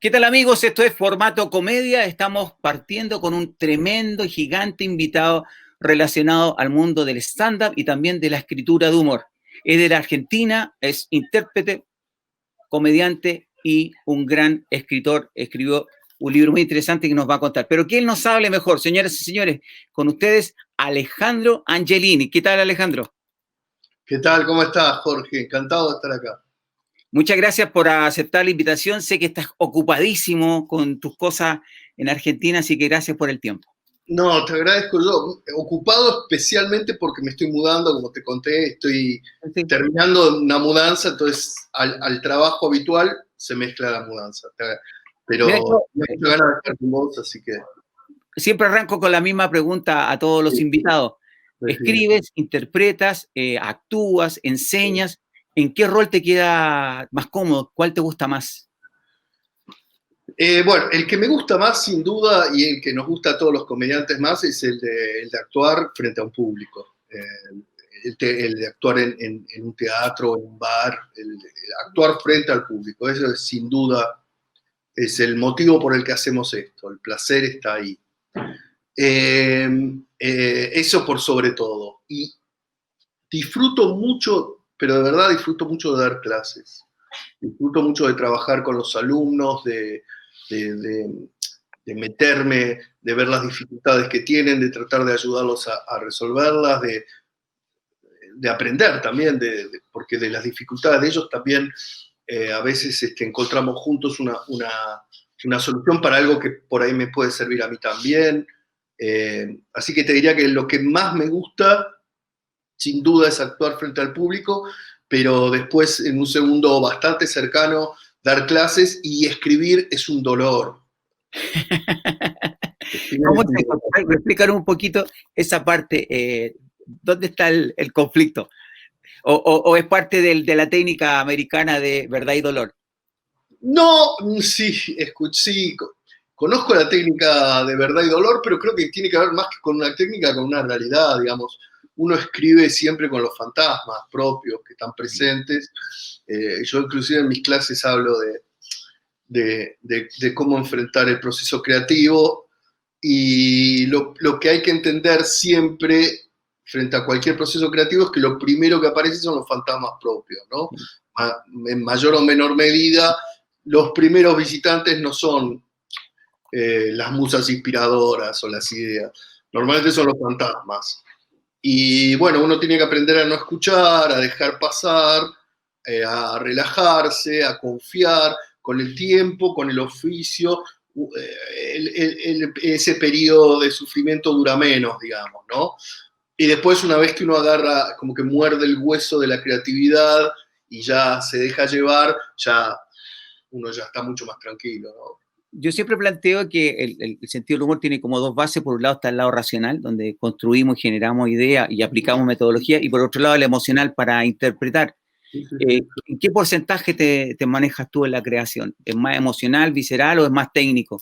¿Qué tal, amigos? Esto es Formato Comedia. Estamos partiendo con un tremendo y gigante invitado relacionado al mundo del stand-up y también de la escritura de humor. Es de la Argentina, es intérprete, comediante y un gran escritor. Escribió un libro muy interesante que nos va a contar. Pero ¿quién nos hable mejor? Señoras y señores, con ustedes, Alejandro Angelini. ¿Qué tal, Alejandro? ¿Qué tal? ¿Cómo estás, Jorge? Encantado de estar acá. Muchas gracias por aceptar la invitación. Sé que estás ocupadísimo con tus cosas en Argentina, así que gracias por el tiempo. No, te agradezco yo. Ocupado especialmente porque me estoy mudando, como te conté, estoy terminando una mudanza, entonces al trabajo habitual se mezcla la mudanza. Pero Mira, me he ganas de estar con vos, así que... Siempre arranco con la misma pregunta a todos los invitados. Escribes, interpretas, actúas, enseñas. ¿En qué rol te queda más cómodo? ¿Cuál te gusta más? Bueno, el que me gusta más, sin duda, y el que nos gusta a todos los comediantes más, es el de actuar frente a un público. El de actuar en un teatro, en un bar, el actuar frente al público. Eso es, sin duda, es el motivo por el que hacemos esto. El placer está ahí. Eso por sobre todo. Y disfruto mucho, pero de verdad disfruto mucho de dar clases. Disfruto mucho de trabajar con los alumnos, de meterme, de ver las dificultades que tienen, de tratar de ayudarlos a resolverlas, de aprender también, porque de las dificultades de ellos también a veces encontramos juntos una solución para algo que por ahí me puede servir a mí también. Así que te diría que lo que más me gusta, sin duda, es actuar frente al público, pero después, en un segundo bastante cercano, dar clases, y escribir es un dolor. ¿Cómo te explicar un poquito esa parte? ¿Dónde está el conflicto? ¿O es parte de la técnica americana de verdad y dolor? No, sí, sí, conozco la técnica de verdad y dolor, pero creo que tiene que ver más que con una técnica, con una realidad, digamos. Uno escribe siempre con los fantasmas propios que están presentes. Yo inclusive en mis clases hablo de cómo enfrentar el proceso creativo, y lo que hay que entender siempre frente a cualquier proceso creativo es que lo primero que aparece son los fantasmas propios, ¿no? En mayor o menor medida, los primeros visitantes no son las musas inspiradoras o las ideas, normalmente son los fantasmas. Y bueno, uno tiene que aprender a no escuchar, a dejar pasar, a relajarse, a confiar con el tiempo, con el oficio. Ese periodo de sufrimiento dura menos, digamos, ¿no? Y después, una vez que uno agarra, como que muerde el hueso de la creatividad y ya se deja llevar, uno ya está mucho más tranquilo, ¿no? Yo siempre planteo que el sentido del humor tiene como dos bases. Por un lado está el lado racional, donde construimos y generamos ideas y aplicamos metodología, y por otro lado el emocional para interpretar. ¿En qué porcentaje te manejas tú en la creación? ¿Es más emocional, visceral o es más técnico?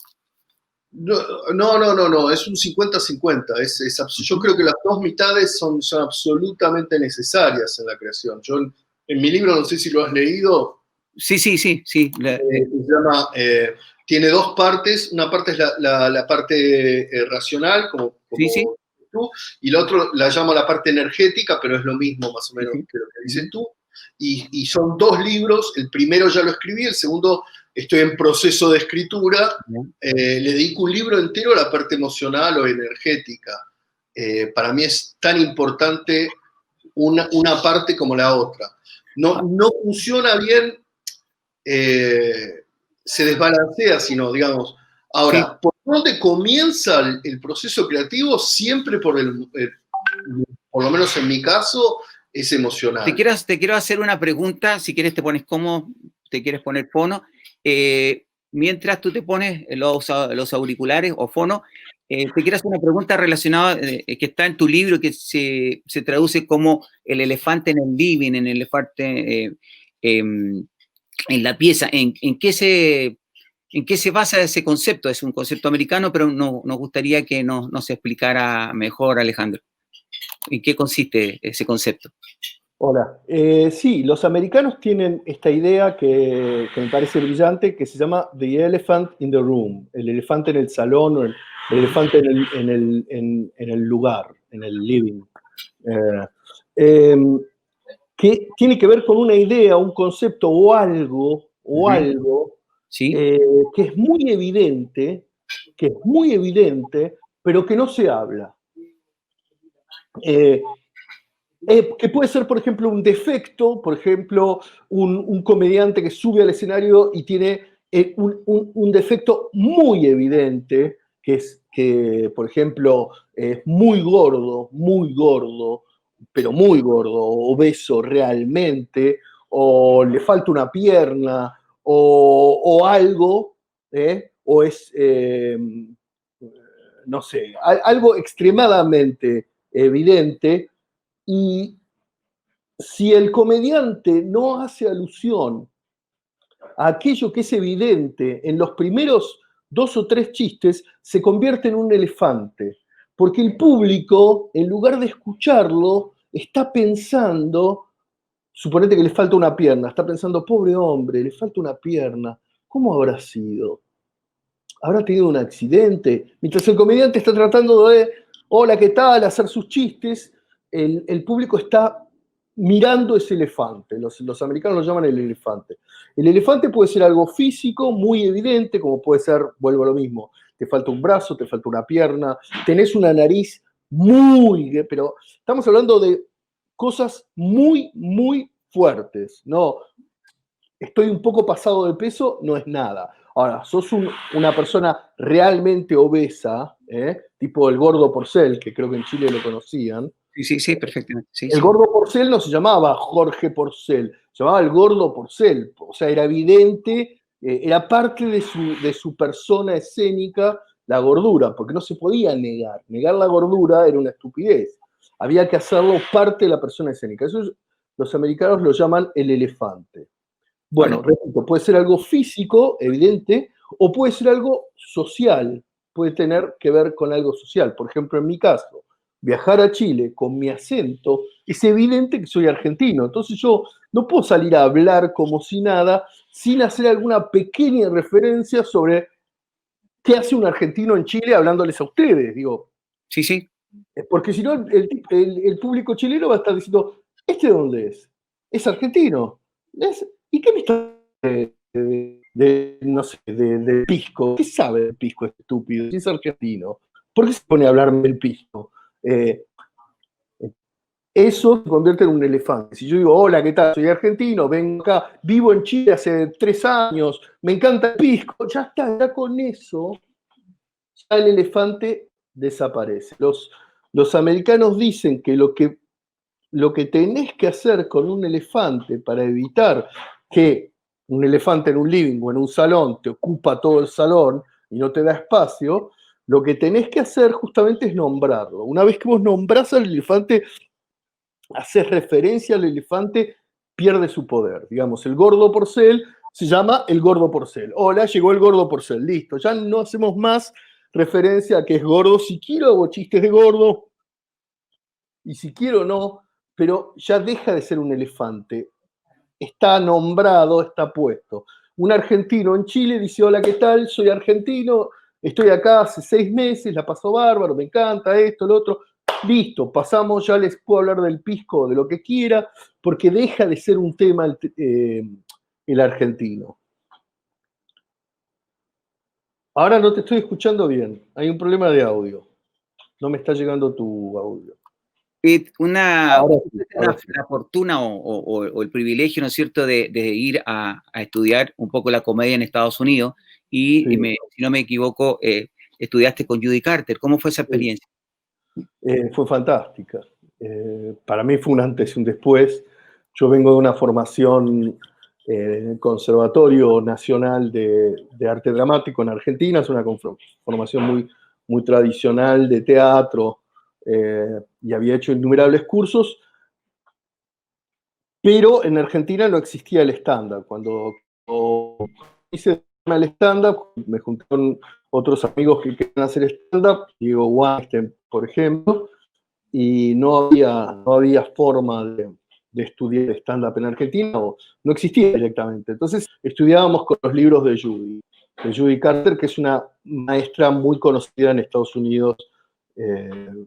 No, es un 50-50. Yo creo que las dos mitades son absolutamente necesarias en la creación. Yo en mi libro, no sé si lo has leído. Sí. Se llama, tiene dos partes. Una parte es la parte racional, como sí. tú, y la otra la llamo la parte energética, pero es lo mismo más o menos que lo que dices tú. Y son dos libros. El primero ya lo escribí, el segundo estoy en proceso de escritura. Le dedico un libro entero a la parte emocional o energética. Para mí es tan importante una parte como la otra. No funciona bien, se desbalancea, sino, digamos. Ahora, ¿por dónde comienza el proceso creativo? Siempre por lo menos en mi caso, es emocional. Te quiero hacer una pregunta. Si quieres te pones cómodo, te quieres poner fono. Mientras tú te pones los auriculares o fono, te quiero hacer una pregunta relacionada, que está en tu libro, que se traduce como el elefante en el living, en el elefante en la pieza. ¿En qué se basa ese concepto? Es un concepto americano, pero nos gustaría que nos explicara mejor, Alejandro. ¿En qué consiste ese concepto? Hola. Sí, los americanos tienen esta idea que me parece brillante, que se llama The Elephant in the Room, el elefante en el salón o el elefante en el lugar, en el living. Eh, eh, que tiene que ver con una idea, un concepto o Ujú. algo Sí, que es muy evidente, pero que no se habla. Eh, que puede ser, por ejemplo, un defecto, por ejemplo, un comediante que sube al escenario y tiene un defecto muy evidente, que es que, por ejemplo, es muy gordo, pero muy gordo, obeso realmente, o le falta una pierna, o algo, o es, no sé, algo extremadamente evidente. Y si el comediante no hace alusión a aquello que es evidente en los primeros 2 o 3 chistes, se convierte en un elefante. Porque el público, en lugar de escucharlo, está pensando, suponete que le falta una pierna, está pensando, pobre hombre, le falta una pierna, ¿cómo habrá sido? ¿Habrá tenido un accidente? Mientras el comediante está tratando de, hola, ¿qué tal?, hacer sus chistes, el público está mirando ese elefante. Los americanos lo llaman el elefante. El elefante puede ser algo físico, muy evidente, como puede ser, vuelvo a lo mismo, te falta un brazo, te falta una pierna, tenés una nariz muy, pero estamos hablando de cosas muy, muy fuertes, ¿no? Estoy un poco pasado de peso, no es nada. Ahora, sos una persona realmente obesa, tipo el gordo Porcel, que creo que en Chile lo conocían. sí, sí, sí, perfectamente. Sí, El sí. gordo Porcel no se llamaba Jorge Porcel, se llamaba el gordo Porcel. O sea, era evidente, era parte de su persona escénica la gordura, porque no se podía negar. Negar la gordura era una estupidez. Había que hacerlo parte de la persona escénica. Eso los americanos lo llaman el elefante. Bueno, Bueno, repito, puede ser algo físico, evidente, o puede ser algo social, puede tener que ver con algo social. Por ejemplo, en mi caso, viajar a Chile con mi acento, es evidente que soy argentino. Entonces yo no puedo salir a hablar como si nada sin hacer alguna pequeña referencia sobre qué hace un argentino en Chile hablándoles a ustedes. Digo, sí, sí. porque si no, el público chileno va a estar diciendo, ¿este de dónde es? Es argentino. ¿Y qué me está no sé, de pisco? ¿Qué sabe del pisco este estúpido? Si es argentino. ¿Por qué se pone a hablarme del pisco? Eh, Eso se convierte en un elefante. Si yo digo, hola, ¿qué tal? Soy argentino, vengo acá, vivo en Chile hace 3 años, me encanta el pisco, ya está, ya con eso, ya el elefante desaparece. Los americanos dicen que lo que tenés que hacer con un elefante para evitar que un elefante en un living o en un salón te ocupa todo el salón y no te da espacio, lo que tenés que hacer justamente es nombrarlo. Una vez que vos nombrás al elefante, haces referencia al elefante, pierde su poder. Digamos, el gordo Porcel se llama el gordo Porcel. Hola, llegó el gordo Porcel. Listo, ya no hacemos más referencia a que es gordo. Si quiero hago chistes de gordo y si quiero no, pero ya deja de ser un elefante. Está nombrado, está puesto. Un argentino en Chile dice, hola, ¿qué tal? Soy argentino, estoy acá hace 6 meses, la paso bárbaro, me encanta esto, lo otro. Listo, pasamos, ya les puedo hablar del pisco, de lo que quiera, porque deja de ser un tema el argentino. Ahora no te estoy escuchando bien, hay un problema de audio. No me está llegando tu audio. Ahora sí, ahora sí. La fortuna o el privilegio, ¿no es cierto?, de ir a estudiar un poco la comedia en Estados Unidos y, Sí, si no me equivoco, estudiaste con Judy Carter. ¿Cómo fue esa sí. experiencia? Fue fantástica. Para mí fue un antes y un después. Yo vengo de una formación en el Conservatorio Nacional de Arte Dramático en Argentina, es una formación muy, muy tradicional de teatro, y había hecho innumerables cursos, pero en Argentina no existía el estándar. Cuando hice el stand-up, me junté con otros amigos que querían hacer stand-up, Diego Weinstein, por ejemplo, y no había forma de de estudiar stand-up en Argentina, o no existía directamente. Entonces estudiábamos con los libros de Judy Carter, que es una maestra muy conocida en Estados Unidos,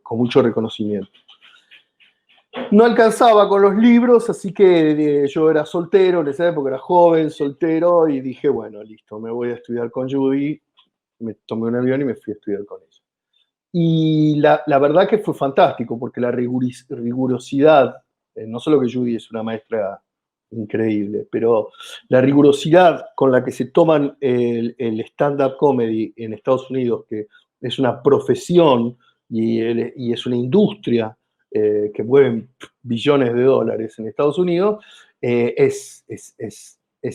con mucho reconocimiento. No alcanzaba con los libros, así que yo era soltero, en esa época era joven, soltero, y dije, bueno, listo, me voy a estudiar con Judy. Me tomé un avión y me fui a estudiar con ella. Y la verdad que fue fantástico, porque la rigurosidad, no solo que Judy es una maestra increíble, pero la rigurosidad con la que se toman el stand-up comedy en Estados Unidos, que es una profesión y es una industria que mueve billones de dólares en Estados Unidos, es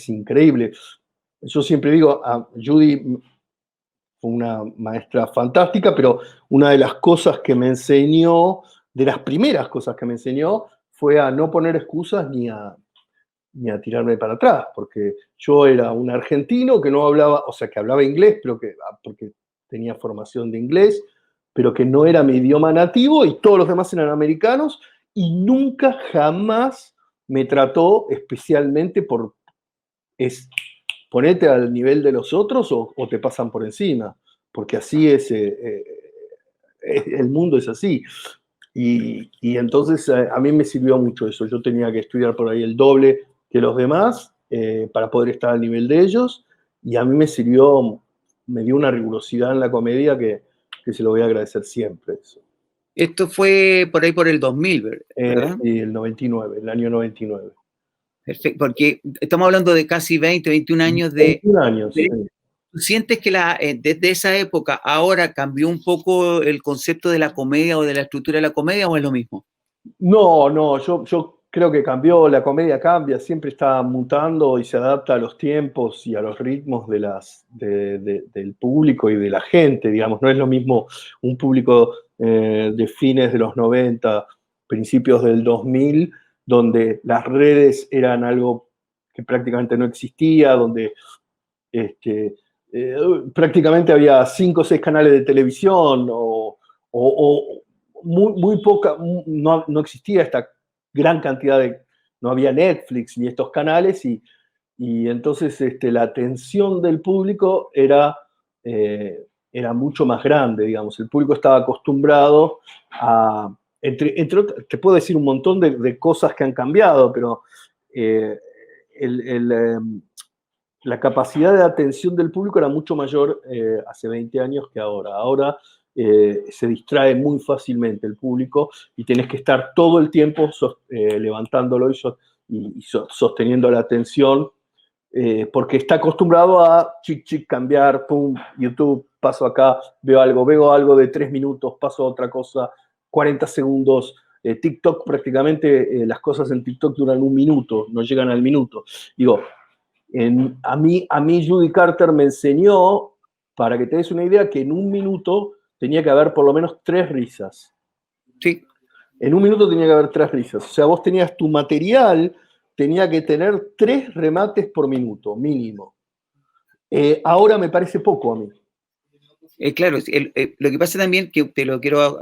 increíble. Yo siempre digo, a Judy fue una maestra fantástica, pero una de las cosas que me enseñó, de las primeras cosas que me enseñó, fue a no poner excusas ni a tirarme para atrás, porque yo era un argentino que no hablaba, o sea, que hablaba inglés, pero porque tenía formación de inglés, pero que no era mi idioma nativo, y todos los demás eran americanos, y nunca jamás me trató especialmente por ponete al nivel de los otros o te pasan por encima, porque así es, el mundo es así. Y entonces a mí me sirvió mucho eso. Yo tenía que estudiar por ahí el doble que los demás para poder estar al nivel de ellos, y a mí me sirvió, me dio una rigurosidad en la comedia que se lo voy a agradecer siempre. Eso. Esto fue por ahí por el 2000, ¿verdad? Sí, el 99, el año 99. Perfecto, porque estamos hablando de casi 20, 21 años de... 21 años, sí. ¿Tú sientes que desde esa época ahora cambió un poco el concepto de la comedia o de la estructura de la comedia, o es lo mismo? No, yo creo que cambió, la comedia cambia, siempre está mutando y se adapta a los tiempos y a los ritmos del público y de la gente, digamos. No es lo mismo un público de fines de los 90, principios del 2000, donde las redes eran algo que prácticamente no existía, donde prácticamente había 5 o 6 canales de televisión o muy poca, no existía esta gran cantidad no había Netflix ni estos canales, y entonces la atención del público era mucho más grande, digamos. El público estaba acostumbrado a, entre otras, te puedo decir un montón de cosas que han cambiado, pero la capacidad de atención del público era mucho mayor hace 20 años que ahora. Ahora se distrae muy fácilmente el público y tenés que estar todo el tiempo levantándolo y sosteniendo la atención, porque está acostumbrado a cambiar, pum, YouTube, paso acá, veo algo de 3 minutos, paso a otra cosa, 40 segundos. TikTok, prácticamente las cosas en TikTok duran 1 minuto, no llegan al minuto. Digo, a mí Judy Carter me enseñó, para que te des una idea, que en 1 minuto tenía que haber por lo menos 3 risas. Sí. En 1 minuto tenía que haber 3 risas. O sea, vos tenías tu material, tenía que tener 3 remates por minuto, mínimo. Ahora me parece poco a mí. Claro, lo que pasa también, que te lo quiero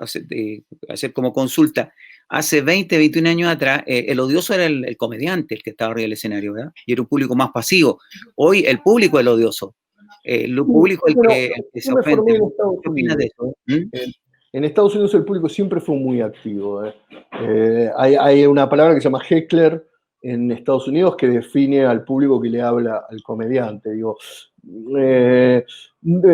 hacer como consulta, hace 20, 21 años atrás, el odioso era el comediante, el que estaba arriba del escenario, ¿verdad? Y era un público más pasivo. Hoy el público es el odioso. El público es el que se ofende. ¿Qué opinas de eso? En Estados Unidos el público siempre fue muy activo. Hay una palabra que se llama heckler en Estados Unidos que define al público que le habla al comediante. Digo,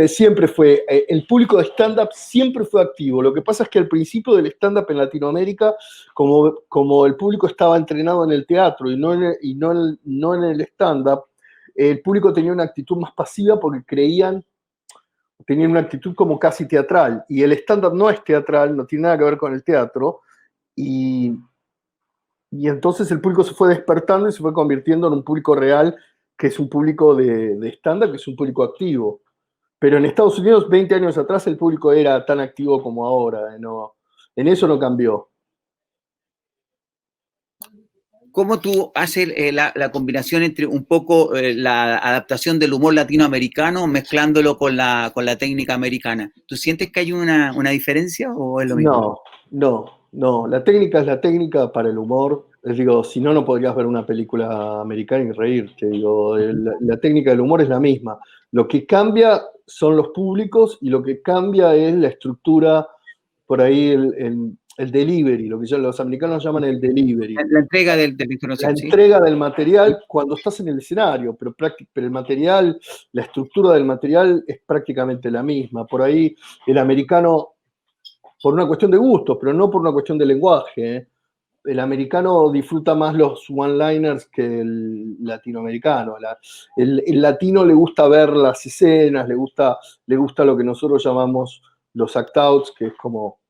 siempre fue, el público de stand-up siempre fue activo. Lo que pasa es que al principio del stand-up en Latinoamérica, como el público estaba entrenado en el teatro y no en el stand-up, el público tenía una actitud más pasiva porque tenían una actitud como casi teatral. Y el stand-up no es teatral, no tiene nada que ver con el teatro. Y entonces el público se fue despertando y se fue convirtiendo en un público real, que es un público de stand-up, que es un público activo. Pero en Estados Unidos, 20 años atrás, el público era tan activo como ahora. En eso no cambió. ¿Cómo tú haces la combinación entre un poco la adaptación del humor latinoamericano mezclándolo con la técnica americana? ¿Tú sientes que hay una diferencia o es lo mismo? No. La técnica es la técnica para el humor. digo, si no, no podrías ver una película americana y reírte. Digo, la técnica del humor es la misma. Lo que cambia son los públicos y lo que cambia es la estructura, por ahí el delivery, lo que los americanos llaman el delivery. La entrega de la La información, sí. entrega del material cuando estás en el escenario, pero el material, la estructura del material es prácticamente la misma. Por ahí el americano, por una cuestión de gustos, pero no por una cuestión de lenguaje, ¿eh? El americano disfruta más los one-liners que el latinoamericano. El latino le gusta ver las escenas, le gusta lo que nosotros llamamos los act-outs, que es como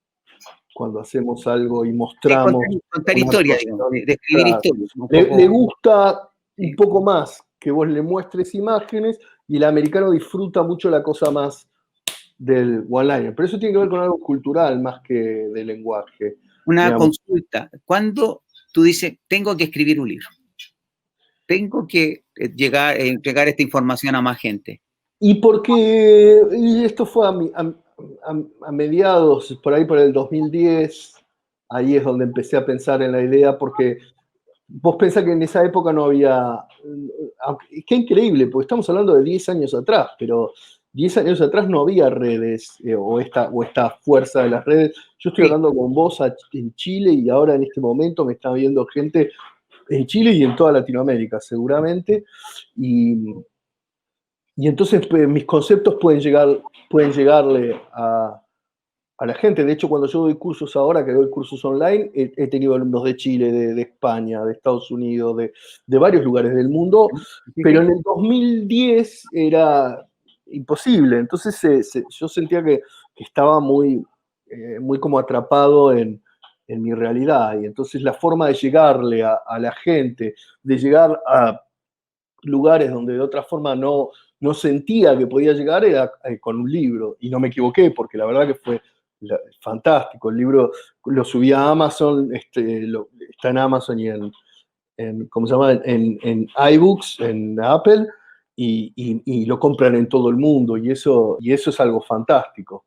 cuando hacemos algo y Sí, mostramos contar una historia, digamos, actuación. de escribir Claro. historias. Un Le poco, gusta un sí. poco más que vos le muestres imágenes y el americano disfruta mucho la cosa más del one-liner. Pero eso tiene que ver con algo cultural más que de lenguaje. Una Digamos. consulta. ¿Cuándo tú dices, tengo que escribir un libro? Tengo que entregar esta información a más gente. Y porque y esto fue a mediados, por ahí por el 2010, ahí es donde empecé a pensar en la idea, porque vos pensás que en esa época no había, qué increíble, porque estamos hablando de 10 años atrás, pero 10 años atrás no había redes o esta fuerza de las redes. Yo estoy Sí. hablando con vos en Chile y ahora en este momento me está viendo gente en Chile y en toda Latinoamérica seguramente, y entonces pues, mis conceptos pueden llegarle a la gente. De hecho, cuando yo doy cursos ahora, que doy cursos online, he tenido alumnos de Chile, de España, de Estados Unidos, de varios lugares del mundo, Sí, pero sí. en el 2010 era imposible. Entonces yo sentía que estaba muy como atrapado en mi realidad. Y entonces la forma de llegarle a la gente, de llegar a lugares donde de otra forma no sentía que podía llegar era con un libro. Y no me equivoqué, porque la verdad que fue fantástico. El libro lo subí a Amazon, está en Amazon y ¿cómo se llama? En iBooks, en Apple, y lo compran en todo el mundo. Y eso es algo fantástico.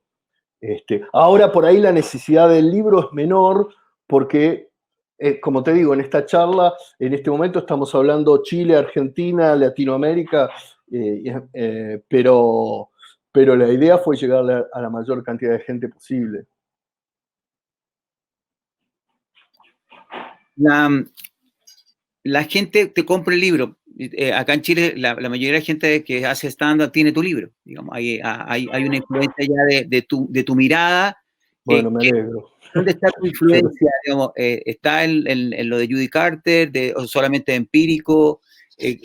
Ahora por ahí la necesidad del libro es menor porque, como te digo, en esta charla, en este momento estamos hablando Chile, Argentina, Latinoamérica, pero la idea fue llegarle a la mayor cantidad de gente posible. La gente te compra el libro. Acá en Chile, la mayoría de la gente que hace stand-up tiene tu libro. Digamos, hay una influencia ya de tu mirada. Bueno, me alegro. ¿Dónde está tu influencia? Digamos, ¿está en lo de Judy Carter, o solamente empírico?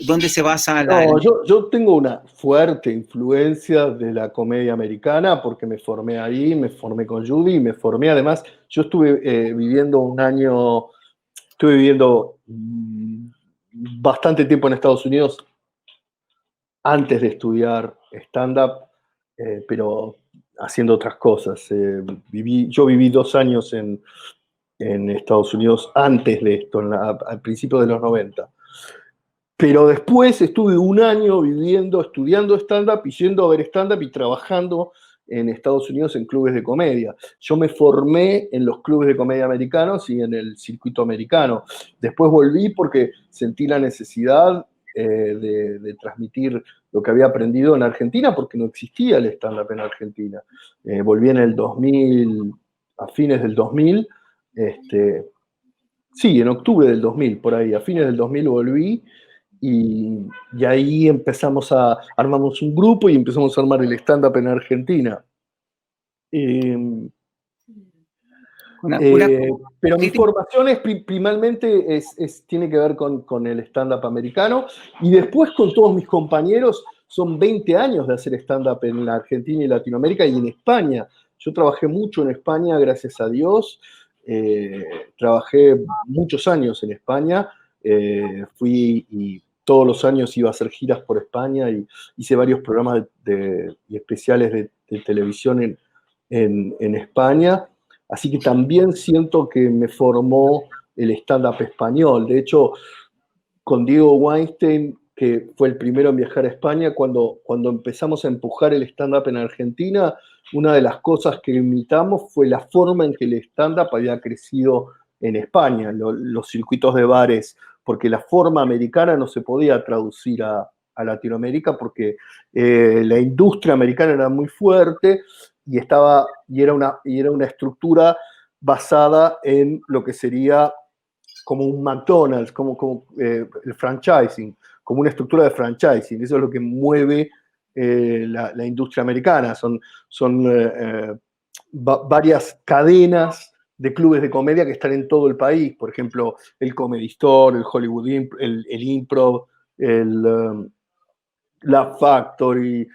¿Dónde se basa No, yo tengo una fuerte influencia de la comedia americana porque me formé ahí, me formé con Judy y me formé además, yo estuve viviendo un año, estuve viviendo bastante tiempo en Estados Unidos antes de estudiar stand-up, pero haciendo otras cosas. Yo viví 2 años en Estados Unidos antes de esto, al principio de los 90. Pero después estuve un año viviendo, estudiando stand-up y yendo a ver stand-up y trabajando en Estados Unidos en clubes de comedia. Yo me formé en los clubes de comedia americanos y en el circuito americano. Después volví porque sentí la necesidad de transmitir lo que había aprendido en Argentina porque no existía el stand-up en Argentina. Volví en el 2000, a fines del 2000, sí, en octubre del 2000, por ahí, a fines del 2000 volví. Y ahí armamos un grupo y empezamos a armar el stand-up en Argentina. Pero mi formación primalmente tiene que ver con el stand-up americano y después con todos mis compañeros son 20 años de hacer stand-up en la Argentina y Latinoamérica y en España. Yo trabajé mucho en España, gracias a Dios. Trabajé muchos años en España. Fui y todos los años iba a hacer giras por España y hice varios programas y especiales de televisión en España. Así que también siento que me formó el stand-up español. De hecho, con Diego Weinstein, que fue el primero en viajar a España, cuando empezamos a empujar el stand-up en Argentina, una de las cosas que imitamos fue la forma en que el stand-up había crecido en España, los circuitos de bares, porque la forma americana no se podía traducir a Latinoamérica porque la industria americana era muy fuerte y era una estructura basada en lo que sería como un McDonald's, como el franchising, como una estructura de franchising. Eso es lo que mueve la industria americana. Son varias cadenas de clubes de comedia que están en todo el país. Por ejemplo, el Comedy Store, el Hollywood el Improv, la Factory,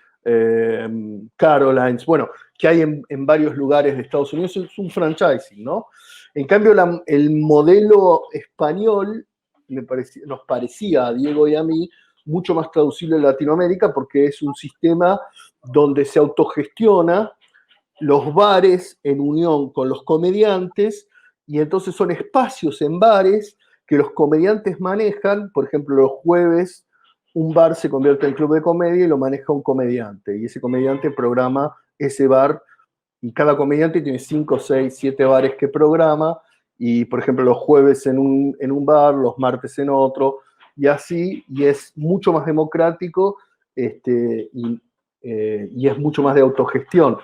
Carolines, bueno, que hay en varios lugares de Estados Unidos. Es un franchising, ¿no? En cambio, el modelo español nos parecía a Diego y a mí mucho más traducible en Latinoamérica porque es un sistema donde se autogestiona los bares en unión con los comediantes y entonces son espacios en bares que los comediantes manejan. Por ejemplo, los jueves un bar se convierte en club de comedia y lo maneja un comediante y ese comediante programa ese bar y cada comediante tiene 5, 6, 7 bares que programa y por ejemplo los jueves en un bar, los martes en otro y así, y es mucho más democrático y es mucho más de autogestión.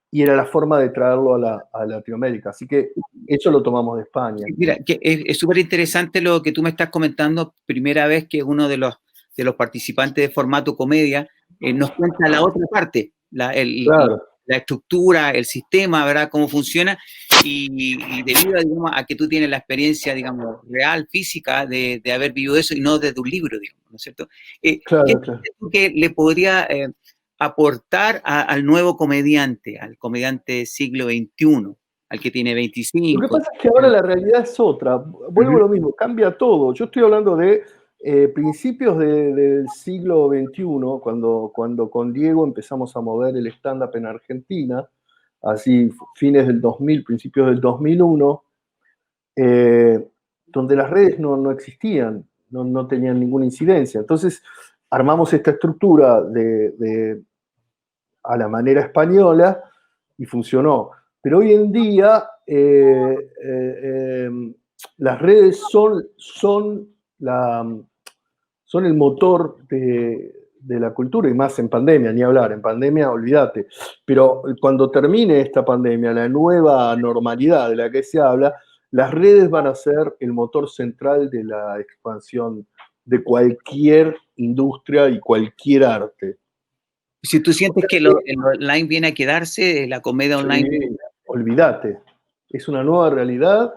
Y era la forma de traerlo a Latinoamérica. Así que eso lo tomamos de España. Mira, que es súper interesante lo que tú me estás comentando. Primera vez que uno de los participantes de formato comedia nos cuenta la otra parte, Claro. la estructura, el sistema, ¿verdad? Cómo funciona. Y debido, digamos, a que tú tienes la experiencia, digamos, real, física, de haber vivido eso y no desde un libro, digamos, ¿no es cierto? Claro, ¿Qué claro. tú que le podría aportar al nuevo comediante, al comediante siglo XXI, al que tiene 25? Lo que pasa es que ahora la realidad es otra. Vuelvo a lo mismo, cambia todo. Yo estoy hablando de principios del siglo XXI, cuando con Diego empezamos a mover el stand-up en Argentina, así fines del 2000, principios del 2001, donde las redes no existían, no tenían ninguna incidencia. Entonces armamos esta estructura a la manera española y funcionó. Pero hoy en día las redes son el motor de la cultura y más en pandemia, ni hablar, en pandemia olvídate. Pero cuando termine esta pandemia, la nueva normalidad de la que se habla, las redes van a ser el motor central de la expansión de cualquier industria y cualquier arte. Si tú sientes que el online viene a quedarse, la comedia online. Sí, olvídate. Es una nueva realidad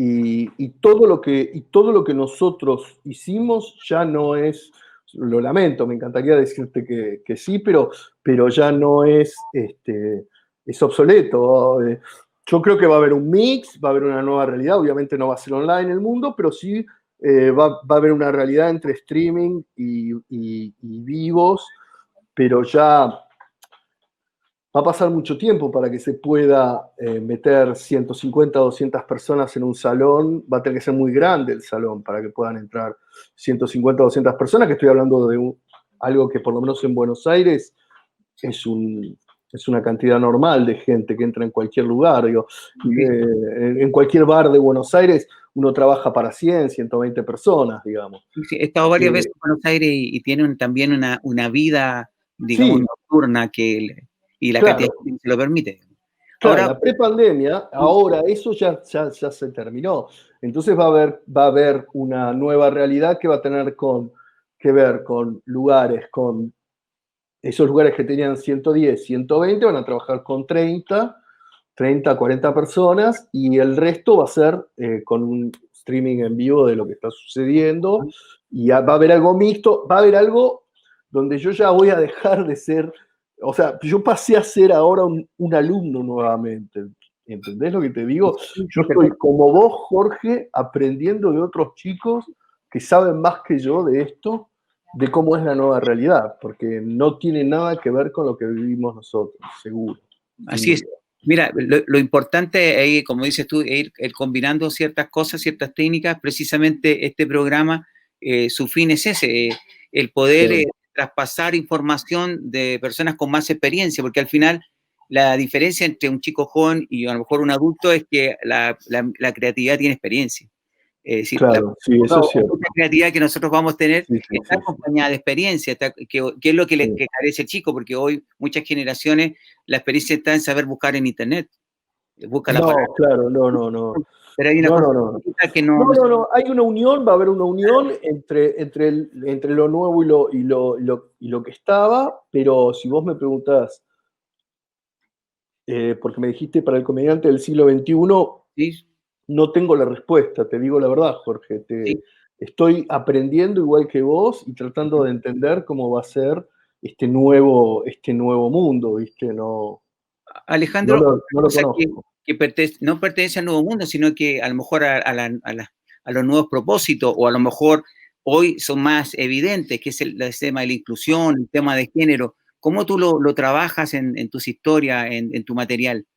y todo lo que nosotros hicimos ya no es, lo lamento, me encantaría decirte que sí, pero ya no es, es obsoleto. Yo creo que va a haber un mix, va a haber una nueva realidad, obviamente no va a ser online el mundo, pero sí va a haber una realidad entre streaming y vivos, pero ya va a pasar mucho tiempo para que se pueda meter 150 o 200 personas en un salón. Va a tener que ser muy grande el salón para que puedan entrar 150 o 200 personas, que estoy hablando de algo que por lo menos en Buenos Aires es una cantidad normal de gente que entra en cualquier lugar. Digo, en cualquier bar de Buenos Aires uno trabaja para 100, 120 personas, digamos. Sí, he estado varias veces en Buenos Aires y tienen también una vida, digamos, Sí, nocturna y la cantidad de gente se lo permite. Claro, Ahora, la prepandemia, ahora eso ya se terminó. Entonces va a haber una nueva realidad que va a tener que ver con lugares, con esos lugares que tenían 110, 120, van a trabajar con 30, 40 personas y el resto va a ser con un streaming en vivo de lo que está sucediendo y va a haber algo mixto, va a haber algo donde yo ya voy a dejar de ser, o sea, yo pasé a ser ahora un alumno nuevamente. ¿Entendés lo que te digo? Yo estoy como vos, Jorge, aprendiendo de otros chicos que saben más que yo de esto, de cómo es la nueva realidad, porque no tiene nada que ver con lo que vivimos nosotros, seguro. Así es. Mira, lo importante es, como dices tú, ir combinando ciertas cosas, ciertas técnicas. Precisamente este programa, su fin es ese, el poder traspasar información de personas con más experiencia, porque al final la diferencia entre un chico joven y a lo mejor un adulto es que la creatividad tiene experiencia. Es decir, Claro, sí, eso es cierto. la creatividad que nosotros vamos a tener Sí, sí, está sí, acompañada de experiencia, que es lo que sí. que carece el chico, porque hoy muchas generaciones la experiencia está en saber buscar en internet. Busca la No, palabra. claro, no. Pero hay una No, cosa no, no. que no, No, hay una unión, va a haber una unión entre lo nuevo y lo que estaba, pero si vos me preguntás, porque me dijiste para el comediante del siglo XXI, sí, no tengo la respuesta, te digo la verdad, Jorge. sí. Estoy aprendiendo igual que vos y tratando de entender cómo va a ser este nuevo mundo, ¿viste? No Alejandro, no lo cosa conozco. que no pertenece al nuevo mundo, sino que a lo mejor a los nuevos propósitos, o a lo mejor hoy son más evidentes, que es el tema de la inclusión, el tema de género. ¿Cómo tú lo trabajas en tus historias, en tu material?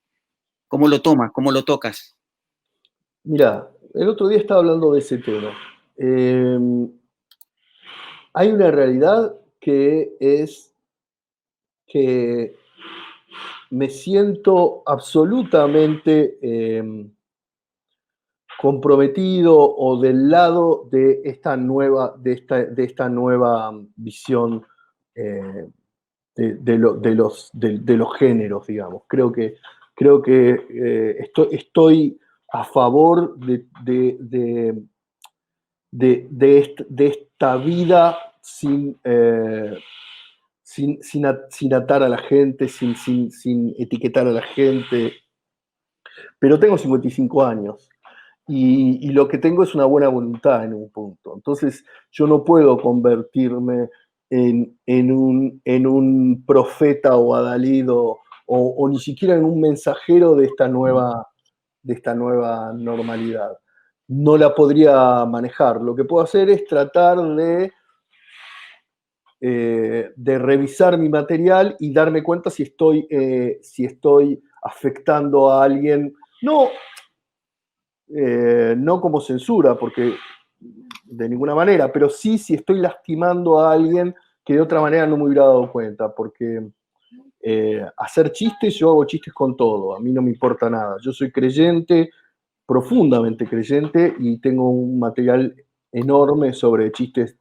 ¿Cómo lo tomas? ¿Cómo lo tocas? Mira, el otro día estaba hablando de ese tema. Hay una realidad que es que me siento absolutamente comprometido o del lado de esta nueva, de esta nueva visión de los géneros, digamos. Creo que estoy a favor de esta vida sin atar a la gente, sin etiquetar a la gente. Pero tengo 55 años y lo que tengo es una buena voluntad en un punto. Entonces yo no puedo convertirme en un profeta o adalid o ni siquiera en un mensajero de esta nueva normalidad. No la podría manejar. Lo que puedo hacer es tratar de revisar mi material y darme cuenta si estoy afectando a alguien. No como censura, porque de ninguna manera, pero sí si estoy lastimando a alguien que de otra manera no me hubiera dado cuenta, porque hacer chistes, yo hago chistes con todo, a mí no me importa nada. Yo soy creyente, profundamente creyente, y tengo un material enorme sobre chistes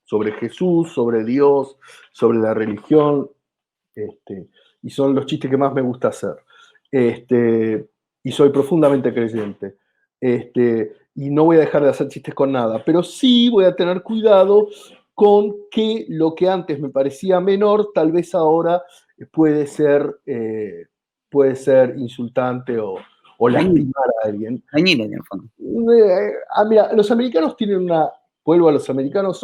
sobre Jesús, sobre Dios, sobre la religión, y son los chistes que más me gusta hacer. Y soy profundamente creyente. Y no voy a dejar de hacer chistes con nada, pero sí voy a tener cuidado con que lo que antes me parecía menor, tal vez ahora puede ser, insultante o lastimar a alguien. Dañino, en el fondo. Mira, los americanos tienen vuelvo a los americanos,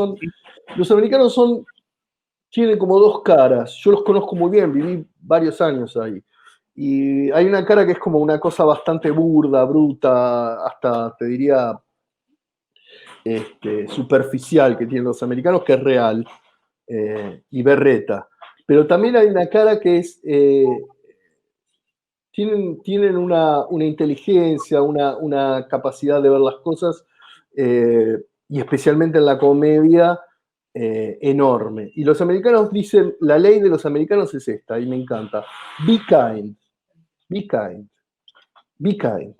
tienen como dos caras. Yo los conozco muy bien, viví varios años ahí. Y hay una cara que es como una cosa bastante burda, bruta, hasta te diría superficial que tienen los americanos, que es real y berreta. Pero también hay una cara que es... tienen una inteligencia, una capacidad de ver las cosas, y especialmente en la comedia, enorme. Y los americanos dicen, la ley de los americanos es esta, y me encanta. Be kind, be kind, be kind.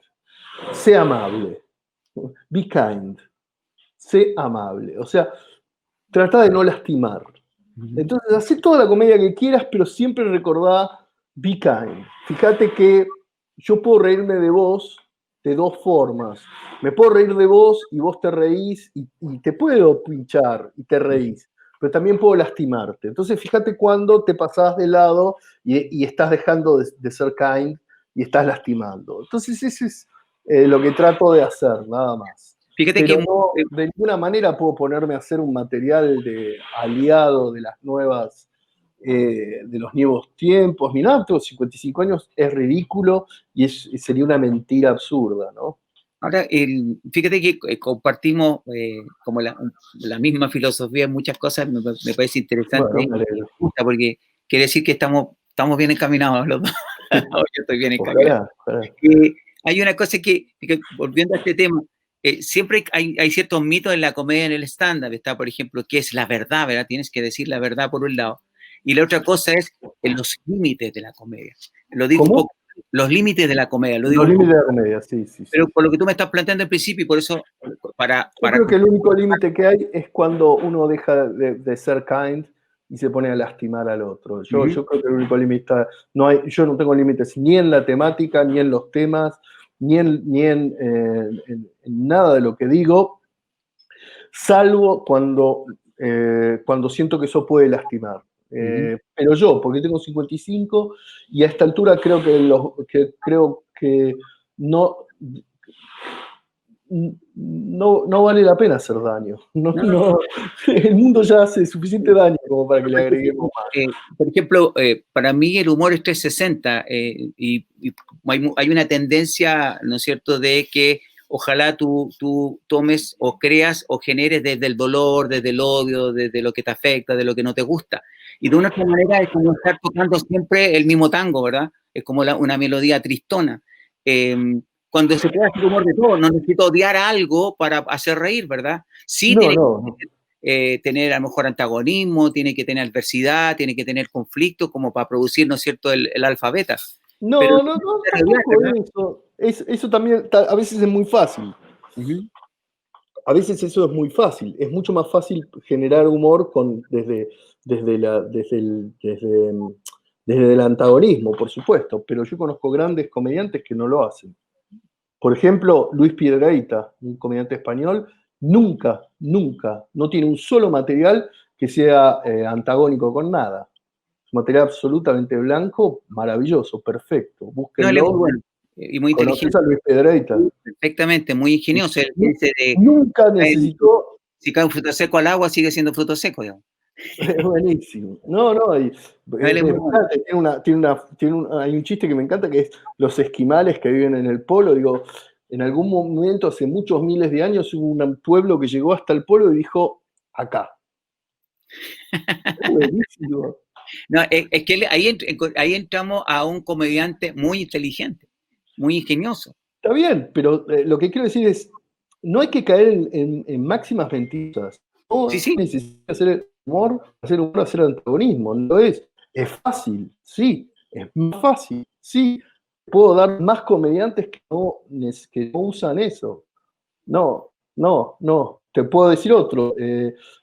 Sé amable. Be kind. Sé amable. O sea, trata de no lastimar. Entonces, hacé toda la comedia que quieras, pero siempre recordá, be kind. Fíjate que yo puedo reírme de vos de dos formas. Me puedo reír de vos y vos te reís y te puedo pinchar y te reís, pero también puedo lastimarte. Entonces, fíjate cuando te pasás de lado y estás dejando de ser kind y estás lastimando. Entonces, ese es lo que trato de hacer, nada más. Fíjate Pero que no, de ninguna manera puedo ponerme a hacer un material de aliado de las nuevas, de los nuevos tiempos, ni nada. Tengo 55 años, es ridículo y sería una mentira absurda, ¿no? ahora, fíjate que compartimos como la misma filosofía en muchas cosas, me parece interesante, Bueno, me alegro. porque quiere decir que estamos bien encaminados los dos. Yo estoy bien encaminado. Ojalá, ojalá. Hay una cosa que, volviendo a este tema, siempre hay ciertos mitos en la comedia, en el stand-up. Está, por ejemplo, ¿qué es la verdad? ¿Verdad? Tienes que decir la verdad por un lado. Y la otra cosa es los límites de la comedia. Lo digo un ¿Cómo? poco, los límites de la comedia, lo digo Los un poco, límites de la comedia, sí, sí, sí. pero por lo que tú me estás planteando al principio, y por eso, Yo creo que el único límite que hay es cuando uno deja de ser kind y se pone a lastimar al otro. Yo creo que el único límite, yo no tengo límites ni en la temática, ni en los temas, ni en nada de lo que digo, salvo cuando siento que eso puede lastimar. Pero yo, porque tengo 55 y a esta altura creo que no, no vale la pena hacer daño. El mundo ya hace suficiente daño como para que le agreguemos más. Por ejemplo, para mí el humor es 360 y hay una tendencia, ¿no es cierto?, de que ojalá tú tomes o creas o generes desde el dolor, desde el odio, desde lo que te afecta, de lo que no te gusta. Y de una otra manera es como estar tocando siempre el mismo tango, ¿verdad? Es como una melodía tristona. Cuando se puede hacer humor de todo, no necesito odiar algo para hacer reír, ¿verdad? Sí, No. tener a lo mejor antagonismo, tiene que tener adversidad, tiene que tener conflicto como para producir, ¿no es cierto?, el alfa beta. Pero No, tampoco eso. Eso también a veces es muy fácil. A veces eso es muy fácil. Es mucho más fácil generar humor desde el antagonismo, por supuesto. Pero yo conozco grandes comediantes que no lo hacen. Por ejemplo, Luis Piedrahita, un comediante español, nunca, no tiene un solo material que sea antagónico con nada. Es un material absolutamente blanco, maravilloso, perfecto. No, él es muy Búsquenlo. bueno y muy ¿Conoces inteligente. a Luis Piedrahita? Perfectamente, muy ingenioso. Él dice de Nunca necesitó. si cae un fruto seco al agua, sigue siendo fruto seco, digamos. Es buenísimo. No, Él es muy bueno. hay un chiste que me encanta que es los esquimales que viven en el polo. Digo, en algún momento, hace muchos miles de años, hubo un pueblo que llegó hasta el polo y dijo, acá. Es buenísimo. No, es que ahí entramos a un comediante muy inteligente, muy ingenioso. Está bien, pero lo que quiero decir es, no hay que caer en máximas mentiras. No Sí, sí. necesita hacer humor, hacer antagonismo. No es. Es fácil, sí. Es más fácil, sí. Puedo dar más comediantes que no usan eso. No. Te puedo decir otro,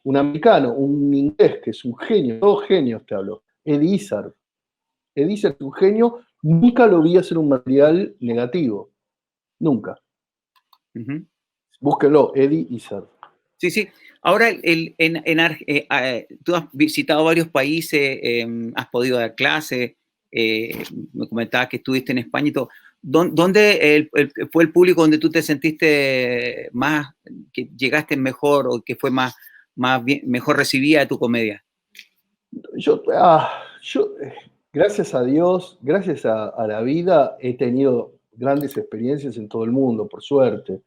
un americano, un inglés que es un genio, dos genios te hablo. Eddie Izzard. Eddie Izzard es un genio, nunca lo vi hacer un material negativo. Nunca. Búsquenlo, Eddie Izzard. Sí, sí. Ahora, tú has visitado varios países, has podido dar clases, me comentabas que estuviste en España y todo. ¿Dónde fue el público donde tú te sentiste más, que llegaste mejor o que fue mejor recibida tu comedia? Yo, gracias a Dios, gracias a la vida, he tenido grandes experiencias en todo el mundo, por suerte.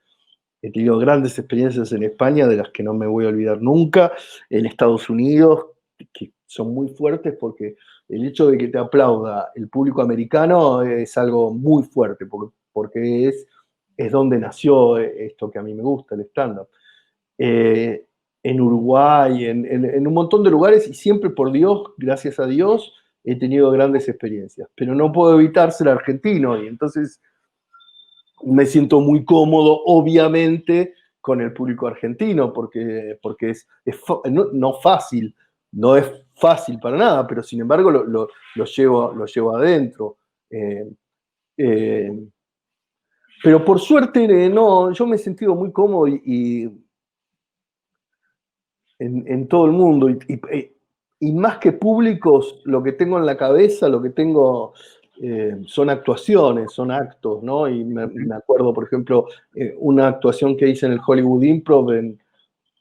He tenido grandes experiencias en España, de las que no me voy a olvidar nunca, en Estados Unidos, que son muy fuertes porque el hecho de que te aplauda el público americano es algo muy fuerte, porque es donde nació esto que a mí me gusta, el stand-up. En Uruguay, en un montón de lugares, y siempre, por Dios, gracias a Dios, he tenido grandes experiencias. Pero no puedo evitar ser argentino, y entonces me siento muy cómodo, obviamente, con el público argentino, porque no fácil, no es fácil para nada, pero sin embargo lo llevo adentro. Pero por suerte, no, yo me he sentido muy cómodo en todo el mundo, y más que públicos, lo que tengo en la cabeza, lo que tengo son actuaciones, son actos, ¿no? Y me acuerdo, por ejemplo, una actuación que hice en el Hollywood Improv en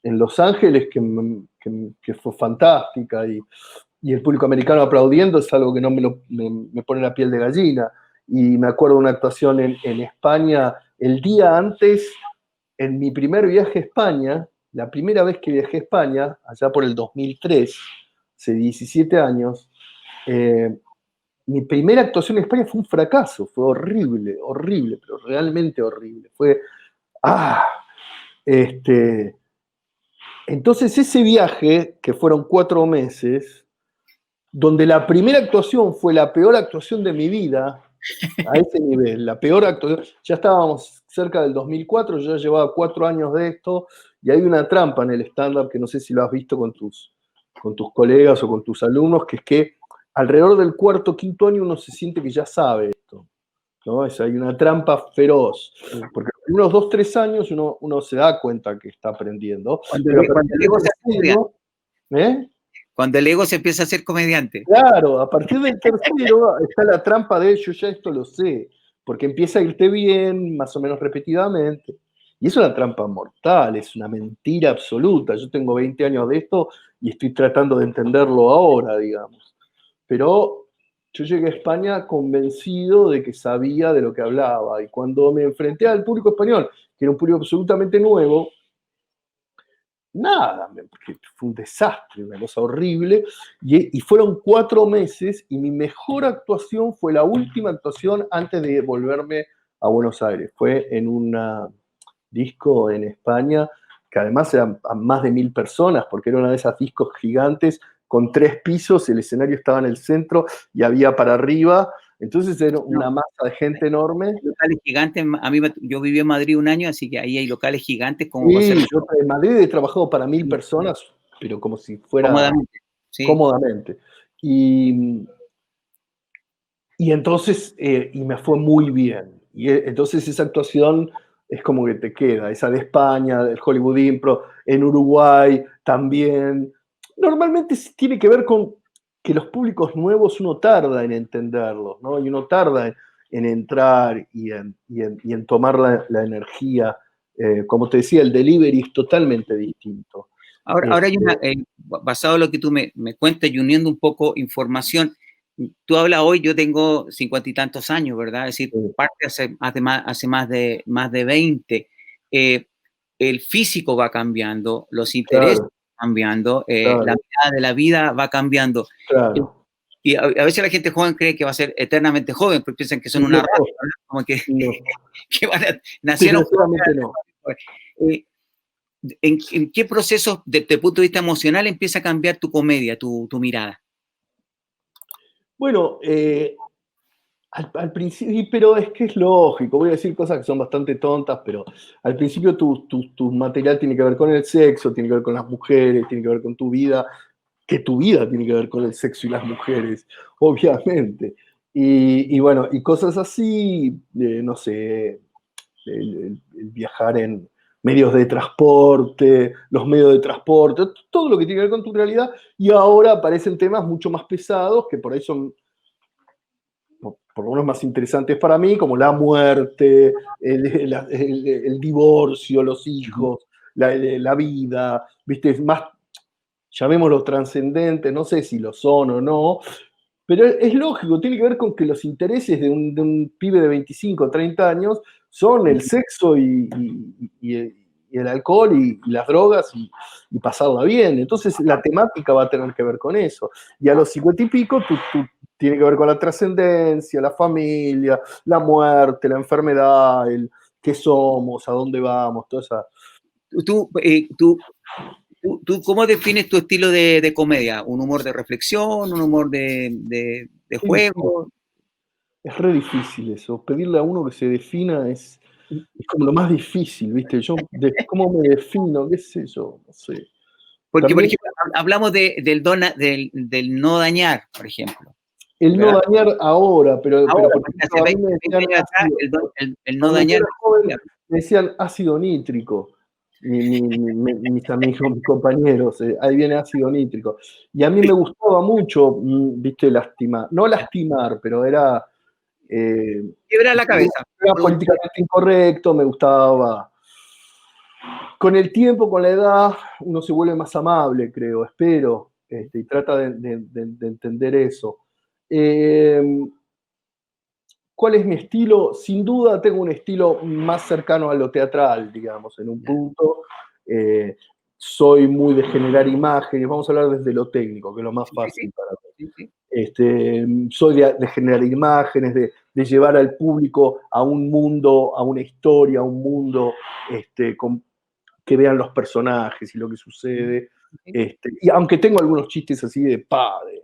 Los Ángeles, que fue fantástica, y el público americano aplaudiendo es algo que no me pone la piel de gallina. Y me acuerdo de una actuación en España, el día antes, en mi primer viaje a España, la primera vez que viajé a España, allá por el 2003, hace 17 años, mi primera actuación en España fue un fracaso, fue horrible, pero realmente horrible. Entonces ese viaje, que fueron 4 meses, donde la primera actuación fue la peor actuación de mi vida, a ese nivel, la peor actuación. Ya estábamos cerca del 2004, yo ya llevaba 4 años de esto, y hay una trampa en el stand-up que no sé si lo has visto con tus colegas o con tus alumnos, que es que alrededor del cuarto o quinto año uno se siente que ya sabe esto, ¿no? Hay una trampa feroz, porque en unos 2, 3 años uno se da cuenta que está aprendiendo, pero a Cuando partir el del ego se hace comediante. tercero, ¿eh? Cuando el ego se empieza a hacer comediante. Claro, a partir del tercero está la trampa de yo ya esto lo sé, porque empieza a irte bien, más o menos repetidamente. Y es una trampa mortal, es una mentira absoluta. Yo tengo 20 años de esto y estoy tratando de entenderlo ahora, digamos. Pero yo llegué a España convencido de que sabía de lo que hablaba. Y cuando me enfrenté al público español, que era un público absolutamente nuevo, nada, porque fue un desastre, una cosa horrible, y fueron 4 meses, y mi mejor actuación fue la última actuación antes de volverme a Buenos Aires. Fue en un disco en España, que además eran a más de 1000 personas, porque era una de esas discos gigantes con 3 pisos, el escenario estaba en el centro y había para arriba, entonces era No, una masa de gente enorme. locales gigantes, yo viví en Madrid un año, así que ahí hay locales gigantes como para Y hacer yo en Madrid he trabajado para 1000 personas, pero como si fuera cómodamente. Sí. cómodamente. Y, y entonces, y me fue muy bien. Y entonces esa actuación es como que te queda, esa de España, del Hollywood Impro, en Uruguay también. Normalmente tiene que ver con que los públicos nuevos uno tarda en entenderlos, ¿no? Y uno tarda en entrar y en tomar la energía. Como te decía, el delivery es totalmente distinto. Ahora hay basado en lo que tú me cuentas y uniendo un poco información, tú hablas hoy, yo tengo 50 y tantos años, ¿verdad? Es decir, parte hace más de 20. El físico va cambiando, los intereses Claro, van cambiando, claro, la mirada de la vida va cambiando. claro. Y a veces la gente joven cree que va a ser eternamente joven, porque piensan que son una No, raza, ¿verdad? Como que, no, que nacieron desgraciadamente no. jóvenes. ¿En qué proceso, desde el punto de vista emocional, empieza a cambiar tu comedia, tu mirada? Bueno, al principio, pero es que es lógico, voy a decir cosas que son bastante tontas, pero al principio tu material tiene que ver con el sexo, tiene que ver con las mujeres, tiene que ver con tu vida, que tu vida tiene que ver con el sexo y las mujeres, obviamente. Y bueno, y cosas así, no sé, el viajar en medios de transporte, los medios de transporte, todo lo que tiene que ver con tu realidad, y ahora aparecen temas mucho más pesados que por ahí son por lo menos más interesantes para mí, como la muerte, el divorcio, los hijos, la vida, ¿viste? Es más, llamémoslo trascendente, no sé si lo son o no, pero es lógico, tiene que ver con que los intereses de un pibe de 25 o 30 años son el sexo y el alcohol y las drogas y pasarla bien. Entonces la temática va a tener que ver con eso. Y a los 50 y pico tiene que ver con la trascendencia, la familia, la muerte, la enfermedad, el qué somos, a dónde vamos, toda esa... ¿Tú cómo defines tu estilo de comedia? ¿Un humor de reflexión? ¿Un humor de juego? Es re difícil eso. Pedirle a uno que se defina es como lo más difícil, ¿viste? ¿Cómo me defino? ¿Qué sé yo? No sé. Porque, por También ejemplo, hablamos del no dañar, por ejemplo. el no ¿Verdad? dañar ahora, pero Ahora, por porque ejemplo, hace a mí 20, me 20 decían años atrás, ácido. el no Cuando yo dañar. era joven, me decían ácido nítrico. Mis amigos, mis compañeros, ahí viene ácido nítrico. Y a mí me gustaba mucho, viste, lastimar. No lastimar, pero era Quiebra la cabeza. era políticamente incorrecto, me gustaba. Con el tiempo, con la edad, uno se vuelve más amable, creo, espero, y trata de entender eso. Eh, ¿Cuál es mi estilo? Sin duda tengo un estilo más cercano a lo teatral, digamos, en un punto. Eh, Soy muy de generar imágenes, vamos a hablar desde lo técnico, que es lo más fácil para mí. Sí, sí. Soy de generar imágenes, de llevar al público a un mundo, a una historia, a un mundo que vean los personajes y lo que sucede. Y aunque tengo algunos chistes así de padre,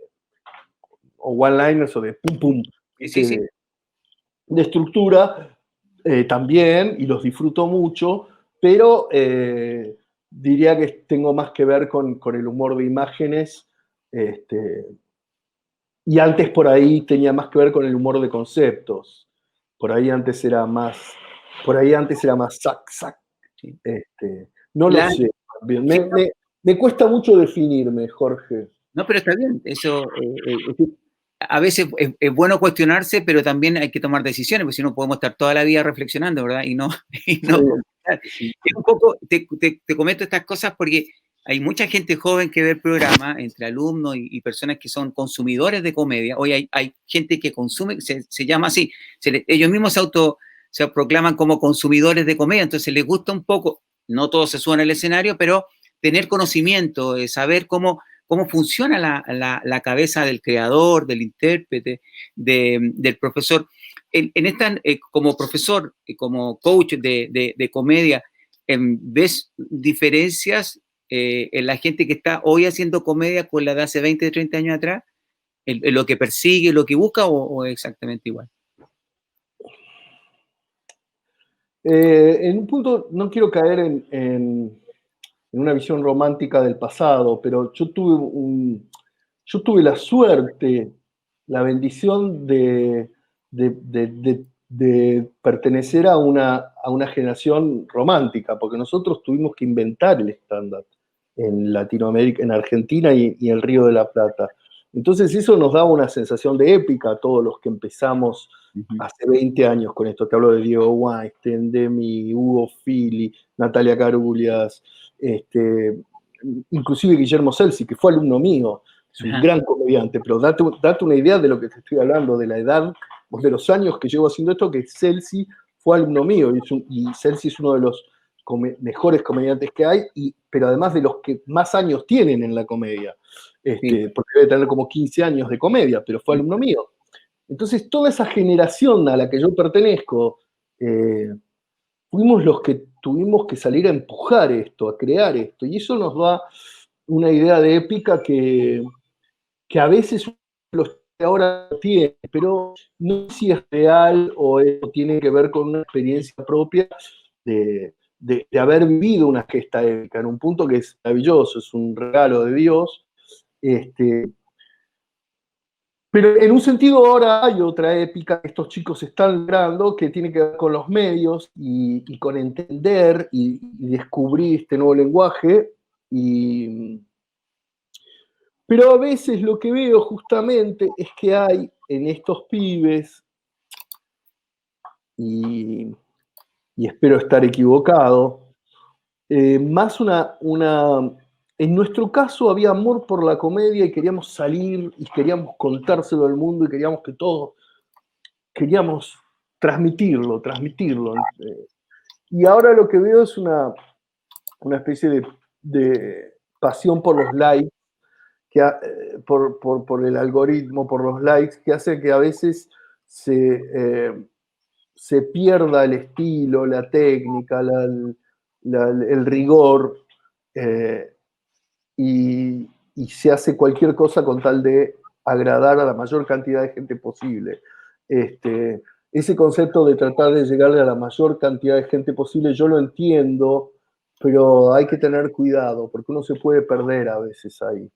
one-liners o de pum pum, Sí, sí. de estructura también, y los disfruto mucho, pero diría que tengo más que ver con el humor de imágenes, y antes por ahí tenía más que ver con el humor de conceptos. Por ahí antes era más sac, sac. Sí. No lo La- sé. Bien, sí, me cuesta mucho definirme, Jorge. no, pero está bien. Eso, a veces es bueno cuestionarse, pero también hay que tomar decisiones, porque si no podemos estar toda la vida reflexionando, ¿verdad? Y no, y no. Sí. Es un poco, te comento estas cosas porque hay mucha gente joven que ve el programa, entre alumnos y personas que son consumidores de comedia. Hoy hay gente que consume, se llama así, ellos mismos se proclaman como consumidores de comedia, entonces les gusta un poco, no todos se suben al escenario, pero tener conocimiento, saber cómo funciona la cabeza del creador, del intérprete, del profesor. Como profesor, como coach de comedia, ¿ves diferencias en la gente que está hoy haciendo comedia con la de hace 20, 30 años atrás? ¿En lo que persigue, lo que busca o exactamente igual? En un punto, no quiero caer en una visión romántica del pasado, pero yo tuve la suerte, la bendición de pertenecer a una generación romántica, porque nosotros tuvimos que inventar el stand-up en Latinoamérica, en Argentina y el Río de la Plata. Entonces eso nos daba una sensación de épica a todos los que empezamos hace 20 años con esto. Te hablo de Diego Weinstein, Demi, Hugo Fili, Natalia Carulias, inclusive Guillermo Celsi, que fue alumno mío, es un gran comediante, pero date una idea de lo que te estoy hablando, de la edad, de los años que llevo haciendo esto, que Celsi fue alumno mío, y Celsi es uno de los mejores comediantes que hay, pero además de los que más años tienen en la comedia, Sí. porque debe tener como 15 años de comedia, pero fue alumno mío. Entonces, toda esa generación a la que yo pertenezco, fuimos los que tuvimos que salir a empujar esto, a crear esto, y eso nos da una idea de épica que a veces los que ahora tiene, pero no sé si es real o tiene que ver con una experiencia propia de haber vivido una gesta épica en un punto que es maravilloso, es un regalo de Dios. Pero en un sentido ahora hay otra épica que estos chicos están logrando que tiene que ver con los medios y con entender y descubrir este nuevo lenguaje. Pero a veces lo que veo justamente es que hay en estos pibes, y espero estar equivocado, más en nuestro caso había amor por la comedia y queríamos salir y queríamos contárselo al mundo y queríamos que todos, queríamos transmitirlo. Y ahora lo que veo es una especie de pasión por los likes, por el algoritmo, por los likes, que hace que a veces se pierda el estilo, la técnica, el rigor, eh, y se hace cualquier cosa con tal de agradar a la mayor cantidad de gente posible. Ese concepto de tratar de llegarle a la mayor cantidad de gente posible, yo lo entiendo, pero hay que tener cuidado, porque uno se puede perder a veces ahí.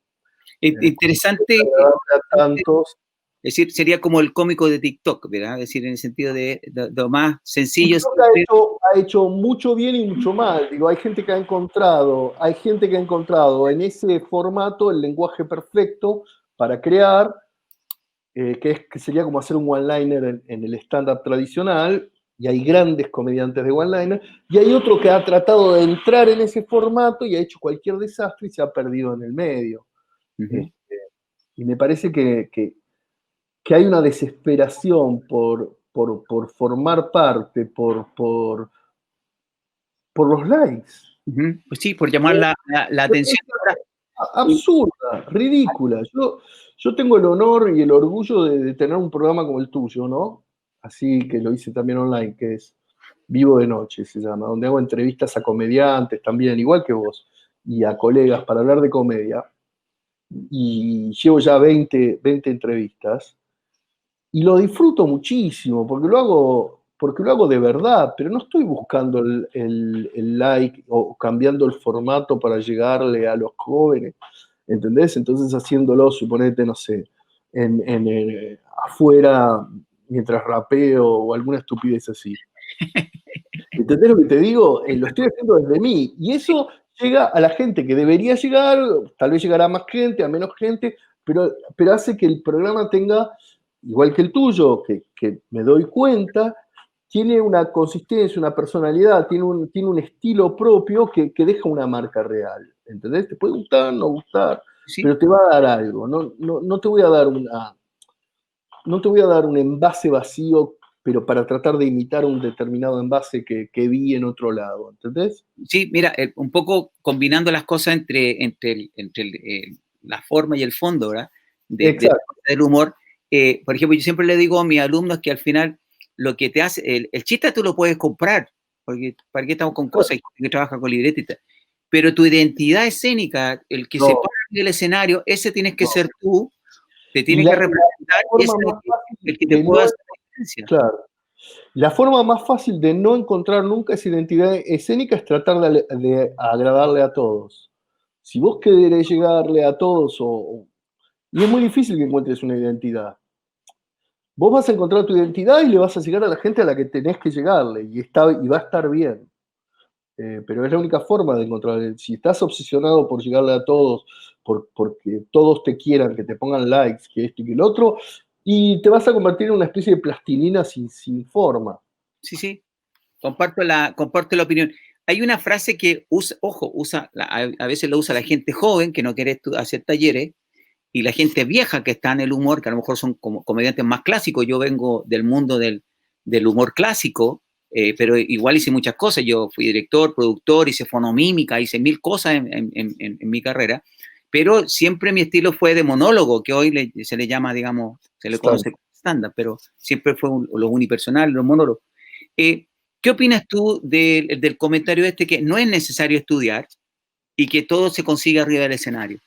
Interesante. A tantos. Es decir, sería como el cómico de TikTok, ¿verdad? Es decir, en el sentido de lo más sencillo. TikTok ha hecho mucho bien y mucho mal. Digo, hay gente que ha encontrado en ese formato el lenguaje perfecto para crear, que sería como hacer un one-liner en el stand-up tradicional, y hay grandes comediantes de one-liner, y hay otro que ha tratado de entrar en ese formato y ha hecho cualquier desastre y se ha perdido en el medio. Y me parece que hay una desesperación por formar parte, por los likes. Pues sí, por llamar la atención. Absurda, ridícula. Yo tengo el honor y el orgullo de tener un programa como el tuyo, ¿no? Así que lo hice también online, que es Vivo de Noche, se llama, donde hago entrevistas a comediantes también, igual que vos, y a colegas para hablar de comedia. y llevo ya 20 entrevistas, y lo disfruto muchísimo, porque lo hago de verdad, pero no estoy buscando el like o cambiando el formato para llegarle a los jóvenes, ¿entendés? Entonces haciéndolo, suponete, no sé, afuera mientras rapeo o alguna estupidez así. ¿Entendés lo que te digo? Lo estoy haciendo desde mí. Y eso llega a la gente que debería llegar, tal vez llegará a más gente, a menos gente, pero hace que el programa tenga, igual que el tuyo, que me doy cuenta, tiene una consistencia, una personalidad, tiene un estilo propio que deja una marca real. ¿Entendés? Te puede gustar, no gustar, ¿Sí? pero te va a dar algo. No te voy a dar no te voy a dar un envase vacío, pero para tratar de imitar un determinado envase que vi en otro lado, ¿entendés? Sí, mira, un poco combinando las cosas la forma y el fondo, ¿verdad? Exacto. Del humor. Por ejemplo, yo siempre le digo a mis alumnos que al final lo que te hace, el chiste tú lo puedes comprar, porque ¿para qué estamos con cosas? Hay gente que trabaja con libretita. Pero tu identidad escénica, el que se No, para en el escenario, ese tienes que no. ser tú, te Y tienes que representar, y ese forma es más fácil el que te de puede no, hacer la diferencia. claro, la forma más fácil de no encontrar nunca esa identidad escénica es tratar de agradarle a todos. Si vos querés llegarle a todos, y es muy difícil que encuentres una identidad. Vos vas a encontrar tu identidad y le vas a llegar a la gente a la que tenés que llegarle, y va a estar bien. Pero es la única forma de encontrar. Si estás obsesionado por llegarle a todos, porque todos te quieran, que te pongan likes, que esto y que el otro, y te vas a convertir en una especie de plastilina sin forma. Sí, sí, comparto la opinión. Hay una frase que a veces lo usa la gente joven que no quiere hacer talleres, y la gente vieja que está en el humor, que a lo mejor son como comediantes más clásicos. Yo vengo del mundo del humor clásico, pero igual hice muchas cosas. Yo fui director, productor, hice fonomímica, hice mil cosas en mi carrera, pero siempre mi estilo fue de monólogo, que hoy se le llama, digamos, se le conoce como estándar, pero siempre fue los unipersonales, los monólogos. Eh, ¿Qué opinas tú del comentario este que no es necesario estudiar y que todo se consigue arriba del escenario?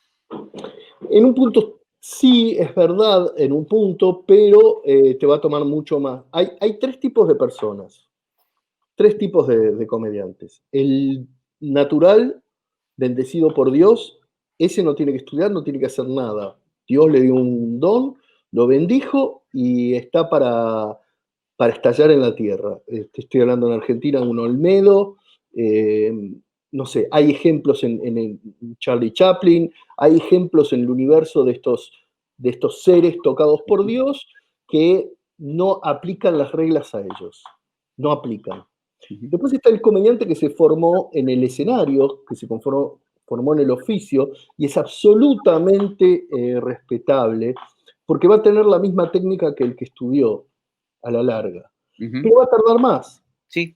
En un punto sí, es verdad, en un punto, pero te va a tomar mucho más. Hay tres tipos de personas, tres tipos de comediantes. El natural, bendecido por Dios, ese no tiene que estudiar, no tiene que hacer nada. Dios le dio un don, lo bendijo y está para estallar en la tierra. Estoy hablando en Argentina, un Olmedo, eh, no sé, hay ejemplos en Charlie Chaplin, hay ejemplos en el universo de estos seres tocados por Dios que no aplican las reglas a ellos, no aplican. Después está el comediante que se formó en el escenario, que se formó en el oficio, y es absolutamente respetable, porque va a tener la misma técnica que el que estudió a la larga. Uh-huh. Pero va a tardar más, Sí.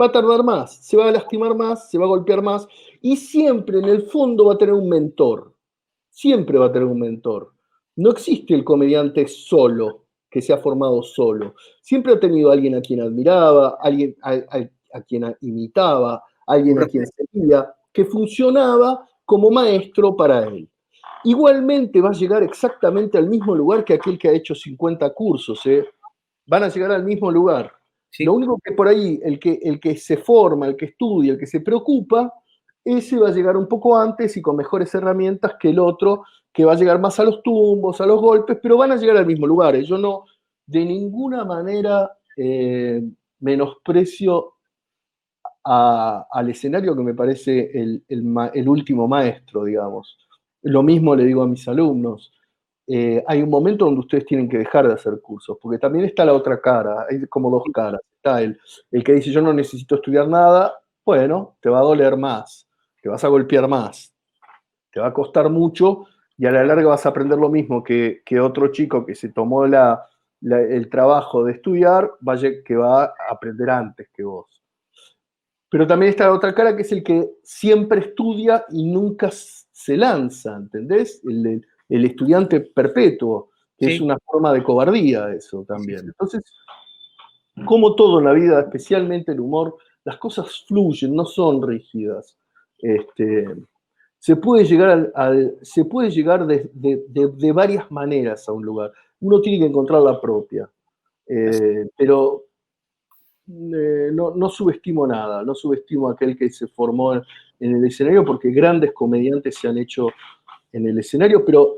va a tardar más, se va a lastimar más, se va a golpear más, y siempre en el fondo va a tener un mentor, siempre va a tener un mentor. No existe el comediante solo, que se ha formado solo. Siempre ha tenido alguien a quien admiraba, alguien a quien imitaba, alguien a quien seguía, que funcionaba como maestro para él. Igualmente va a llegar exactamente al mismo lugar que aquel que ha hecho 50 cursos, ¿eh? Van a llegar al mismo lugar. Lo Sí. único que por ahí, el que se forma, el que estudia, el que se preocupa, ese va a llegar un poco antes y con mejores herramientas que el otro, que va a llegar más a los tumbos, a los golpes, pero van a llegar al mismo lugar. Yo no, de ninguna manera, menosprecio al escenario, que me parece el último maestro, digamos. Lo mismo le digo a mis alumnos. Hay un momento donde ustedes tienen que dejar de hacer cursos, porque también está la otra cara, hay como dos caras. Está el que dice: yo no necesito estudiar nada. Bueno, te va a doler más, te vas a golpear más, te va a costar mucho, y a la larga vas a aprender lo mismo que otro chico que se tomó el trabajo de estudiar, que va a aprender antes que vos. Pero también está la otra cara, que es el que siempre estudia y nunca se lanza, ¿entendés? El estudiante perpetuo, que es Sí. una forma de cobardía eso Sí, también. sí. Entonces, como todo en la vida, especialmente el humor, las cosas fluyen, no son rígidas. Este, Se puede llegar, se puede llegar de varias maneras a un lugar. Uno tiene que encontrar la propia. Pero no subestimo nada, no subestimo a aquel que se formó en el escenario, porque grandes comediantes se han hecho en el escenario, pero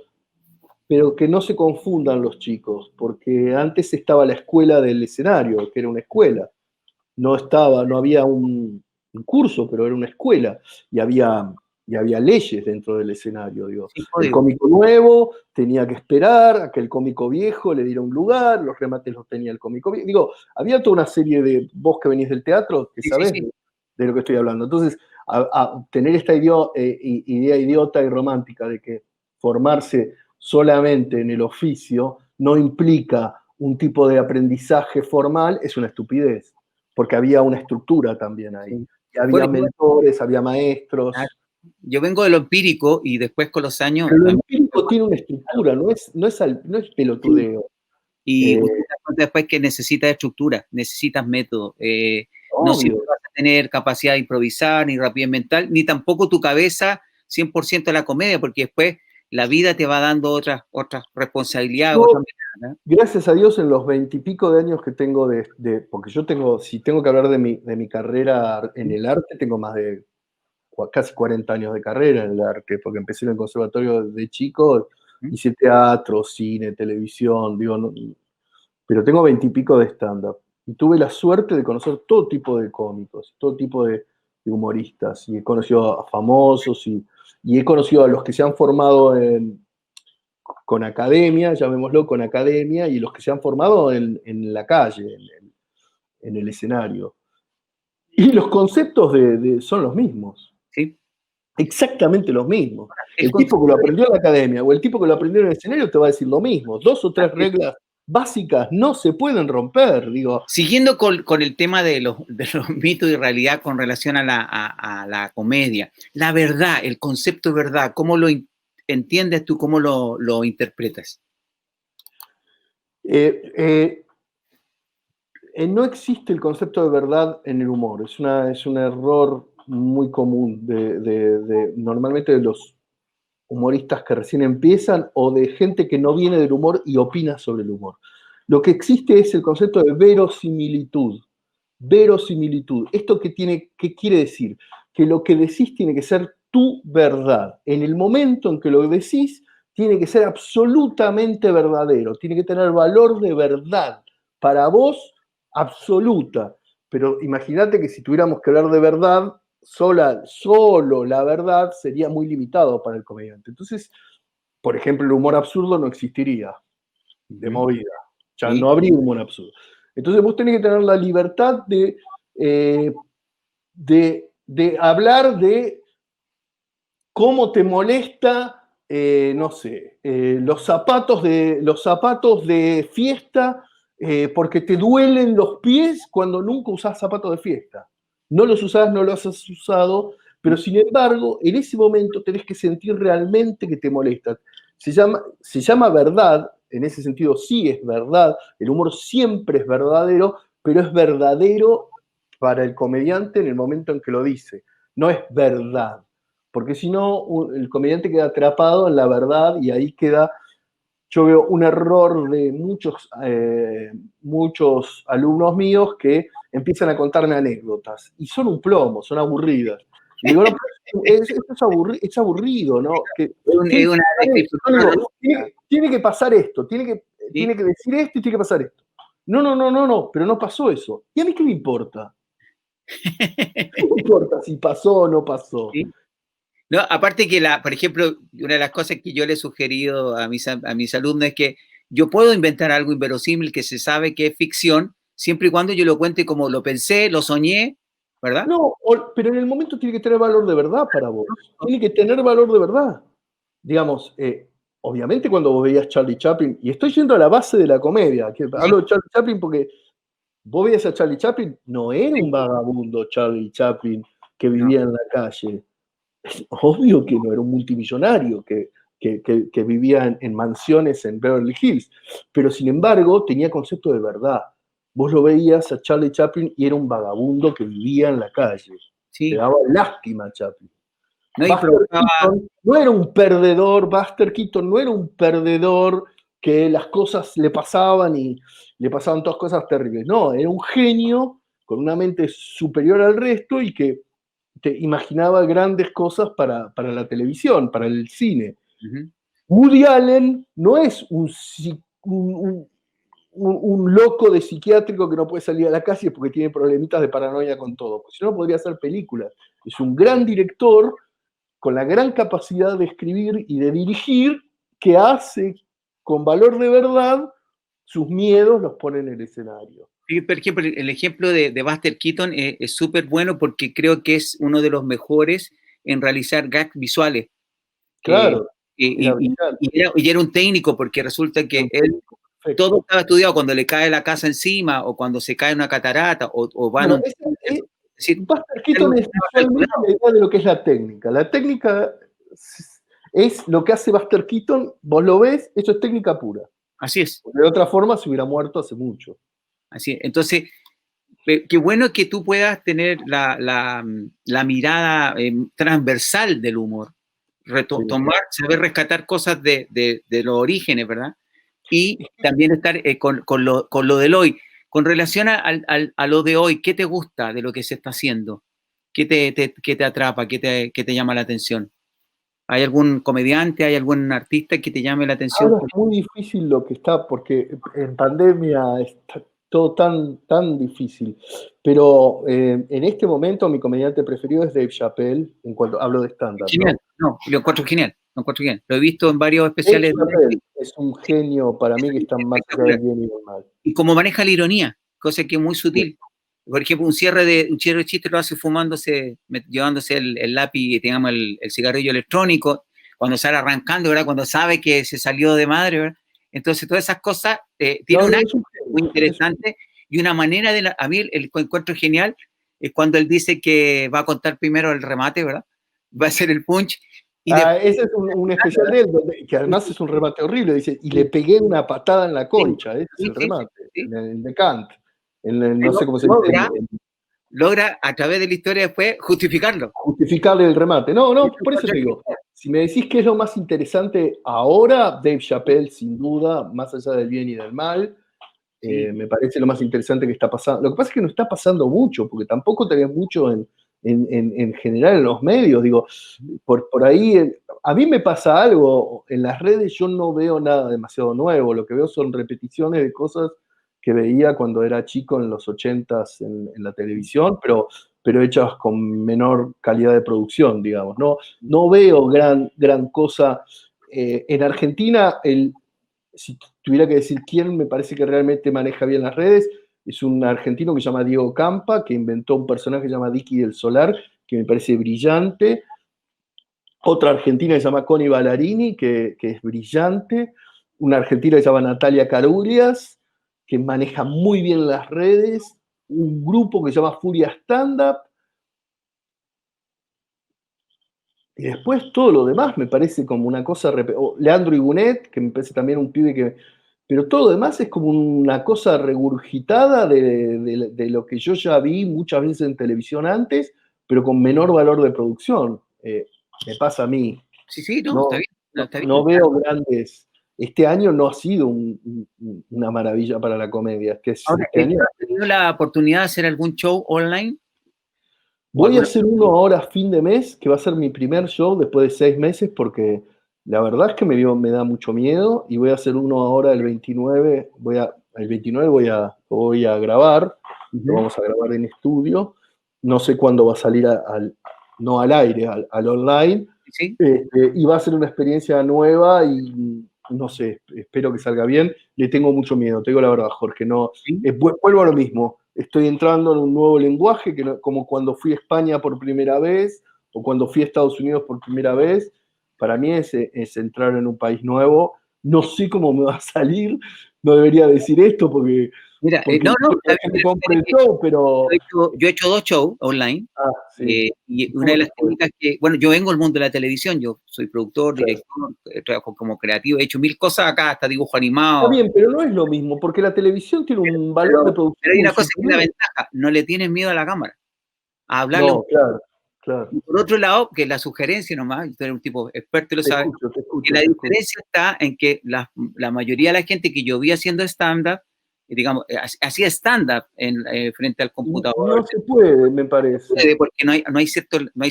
que no se confundan los chicos, porque antes estaba la escuela del escenario, que era una escuela. No había un curso, pero era una escuela, y había leyes dentro del escenario, digo. Sí, El código. cómico nuevo tenía que esperar a que el cómico viejo le diera un lugar, los remates los tenía el cómico viejo. Digo, había toda una serie de, vos que venís del teatro, que Sí, sí, sabés sí. de lo que estoy hablando. Entonces, a tener esta idea idiota y romántica de que formarse solamente en el oficio no implica un tipo de aprendizaje formal, es una estupidez, porque había una estructura también ahí. Sí. Y había Bueno, mentores, había maestros. yo vengo de lo empírico y después con los años... Pero lo a mí- empírico tiene una estructura, no es Sí. pelotudeo. Y Eh, uno se da cuenta después que necesitas estructura, necesitas método. No siempre obvio. vas a tener capacidad de improvisar, ni rapidez mental, ni tampoco tu cabeza 100% a la comedia, porque después la vida te va dando otras responsabilidades, Yo, otras metas, ¿no? gracias a Dios, en los 20 y pico de años que tengo porque yo tengo, si tengo que hablar de mi carrera en el arte, tengo más de casi 40 años de carrera en el arte, porque empecé en el conservatorio de chico, ¿Mm? hice teatro, cine, televisión, digo, pero tengo 20 y pico de stand-up. Y tuve la suerte de conocer todo tipo de cómicos, todo tipo de humoristas, y he conocido a famosos, y he conocido a los que se han formado con academia, llamémoslo con academia, y los que se han formado en la calle, en el escenario. Y los conceptos son los mismos. ¿Sí? Exactamente los mismos. El El tipo concepto que lo aprendió en la academia o el tipo que lo aprendió en el escenario te va a decir lo mismo. 2 o 3 de- reglas básicas no se pueden romper. Digo, Siguiendo con el tema de los mitos y realidad con relación a la comedia, la verdad, el concepto de verdad, ¿cómo lo entiendes tú, cómo lo interpretas? eh, eh, no existe el concepto de verdad en el humor. Es un error muy común normalmente de los humoristas que recién empiezan o de gente que no viene del humor y opina sobre el humor. Lo que existe es el concepto de verosimilitud. Verosimilitud. ¿Esto qué quiere decir? Que lo que decís tiene que ser tu verdad. En el momento en que lo decís, tiene que ser absolutamente verdadero, tiene que tener valor de verdad para vos absoluta. Pero imagínate que si tuviéramos que hablar de verdad, solo la verdad sería muy limitado para el comediante. Entonces, por ejemplo, el humor absurdo no existiría de Ujú. movida. Ya ¿Sí? no habría humor absurdo. Entonces vos tenés que tener la libertad eh, de hablar de cómo te molesta, no sé, los zapatos de fiesta, porque te duelen los pies cuando nunca usás zapatos de fiesta. No los usás, no los has usado, pero sin embargo, en ese momento tenés que sentir realmente que te molestan. Se llama verdad, en ese sentido sí es verdad, el humor siempre es verdadero, pero es verdadero para el comediante en el momento en que lo dice, no es verdad porque si no, el comediante queda atrapado en la verdad y ahí queda, yo veo un error de muchos alumnos míos que empiezan a contarme anécdotas y son un plomo, son aburridas. Y digo, no, es aburrido, ¿no? Que Es tiene que una pasar esto. Yo descripción digo, analógica, tiene que pasar esto, ¿sí? tiene que decir esto y tiene que pasar esto. No, pero no pasó eso. ¿Y a mí qué me importa? ¿Qué me importa si pasó o no pasó? ¿Sí? No, aparte que, por ejemplo, una de las cosas que yo le he sugerido a mis alumnos es que yo puedo inventar algo inverosímil que se sabe que es ficción, siempre y cuando yo lo cuente como lo pensé, lo soñé, ¿verdad? No, pero en el momento tiene que tener valor de verdad para vos. Tiene que tener valor de verdad. Digamos, obviamente cuando vos veías Charlie Chaplin, y estoy yendo a la base de la comedia, que Sí, hablo de Charlie Chaplin porque vos veías a Charlie Chaplin, no era un vagabundo Charlie Chaplin que no, vivía en la calle. Es obvio que no era un multimillonario que vivía en mansiones en Beverly Hills, pero sin embargo tenía concepto de verdad. Vos lo veías a Charlie Chaplin y era un vagabundo que vivía en la calle. Te sí, daba lástima a Chaplin. No, y Buster provocaba, Keaton no era un perdedor, Buster Keaton no era un perdedor que las cosas le pasaban y le pasaban todas cosas terribles. No, era un genio con una mente superior al resto y que te imaginaba grandes cosas para la televisión, para el cine. ujú, Woody Allen no es un loco de psiquiátrico que no puede salir a la calle porque tiene problemitas de paranoia con todo, porque si no podría hacer películas. Es un gran director con la gran capacidad de escribir y de dirigir que hace con valor de verdad sus miedos los pone en el escenario. sí, por ejemplo, el ejemplo de Buster Keaton es súper bueno porque creo que es uno de los mejores en realizar gags visuales. Eh, Claro, era y, brillante. y era un técnico porque resulta Era que un él técnico perfecto. todo estaba estudiado cuando le cae la casa encima o cuando se cae una catarata o van a Bueno, un... Es decir, Buster algo Keaton que es estaba visualmente calculado. la idea de lo que es la técnica. La técnica es lo que hace Buster Keaton, vos lo ves, eso es técnica pura. Así es, De otra forma se hubiera muerto hace mucho. así es. Entonces, qué bueno que tú puedas tener la mirada transversal del humor, Sí. tomar, saber rescatar cosas de los orígenes, ¿verdad? Y también estar con lo del hoy. Con relación a lo de hoy, ¿qué te gusta de lo que se está haciendo? ¿Qué te atrapa? ¿Qué te llama la atención? ¿Hay algún comediante, hay algún artista que te llame la atención? Ahora es muy difícil lo que está, porque en pandemia está todo tan difícil. Pero en este momento mi comediante preferido es Dave Chappelle, en cuanto hablo de stand-up, Genial, ¿no? no, lo encuentro genial, lo encuentro genial. Lo he visto en varios Dave especiales de Chappelle Netflix. es un genio para mí que está más allá Espectacular. del bien y del mal. Y como maneja la ironía, cosa que es muy sutil. Por ejemplo, un cierre de chiste lo hace fumándose, llevándose el lápiz, digamos, el cigarrillo electrónico, cuando sale arrancando, ¿verdad? Cuando sabe que se salió de madre, ¿verdad? Entonces, todas esas cosas tiene No, un no, acto es un muy genio. interesante y una manera de... a mí el encuentro genial es cuando él dice que va a contar primero el remate, ¿verdad? Va a hacer el punch y después... Ese es un especial de él, que además es un remate horrible. Dice, y le pegué una patada en la Sí, concha. Ese es sí, el sí, remate, sí. en el de Kant. No Pero sé cómo se dice. logra a través de la historia después justificarlo. Justificarle el remate. No, no, por eso te digo. Si me decís qué es lo más interesante ahora, Dave Chappelle, sin duda, más allá del bien y del mal, Sí. me parece lo más interesante que está pasando. Lo que pasa es que no está pasando mucho, porque tampoco tenés mucho en general en los medios. Digo, por ahí, a mí me pasa algo, en las redes yo no veo nada demasiado nuevo, lo que veo son repeticiones de cosas que veía cuando era chico en los 80s en la televisión, pero hechas con menor calidad de producción, digamos. No veo gran cosa. En Argentina, si tuviera que decir quién me parece que realmente maneja bien las redes, es un argentino que se llama Diego Campa, que inventó un personaje que se llama Dicky del Solar, que me parece brillante. Otra argentina que se llama Connie Ballarini, que es brillante. Una argentina que se llama Natalia Carulias, que maneja muy bien las redes. Un grupo que se llama Furia Stand Up. Y después todo lo demás me parece como una cosa... Leandro Igunet, que me parece también un pibe que... Pero todo lo demás es como una cosa regurgitada de lo que yo ya vi muchas veces en televisión antes, pero con menor valor de producción. Me pasa a mí. Sí, sí, no, está No, bien, no, está no bien. veo grandes... Este año no ha sido una maravilla para la comedia. Ahora, Este año ¿has tenido la oportunidad de hacer algún show online o voy a alguna? hacer uno ahora a fin de mes, que va a ser mi primer show después de 6 meses, porque la verdad es que me da mucho miedo, y voy a hacer uno ahora el 29, el 29 voy a grabar, lo Uh-huh. vamos a grabar en estudio, no sé cuándo va a salir no al aire, al online, Sí, y va a ser una experiencia nueva y no sé, espero que salga bien. Le tengo mucho miedo, te digo la verdad, Jorge. No, sí. vuelvo a lo mismo. Estoy entrando en un nuevo lenguaje, como cuando fui a España por primera vez o cuando fui a Estados Unidos por primera vez. Para mí es entrar en un país nuevo. No sé cómo me va a salir, no debería decir esto Mira, porque no, no no, quiero que está la gente bien, compre el pero show, pero... yo he hecho 2 shows online Sí. y una ¿Cómo de te las fue? técnicas que, bueno, yo vengo del mundo de la televisión, yo soy productor, Sí. director, trabajo como creativo, he hecho 1000 cosas acá, hasta dibujo Está animado, bien, pero no es lo mismo, porque la televisión tiene un valor de pero producción hay muy una cosa que es la superior. ventaja, no le tienes miedo a la cámara, a hablarle a un No, claro. Claro. Y por otro lado, que la sugerencia nomás, tú eres un tipo experto y lo Te sabes, escucho, te escucho, que la te escucho. diferencia está en que la mayoría de la gente que yo vi haciendo stand-up, digamos, hacía stand-up frente al computador, No se puede, me parece. porque no hay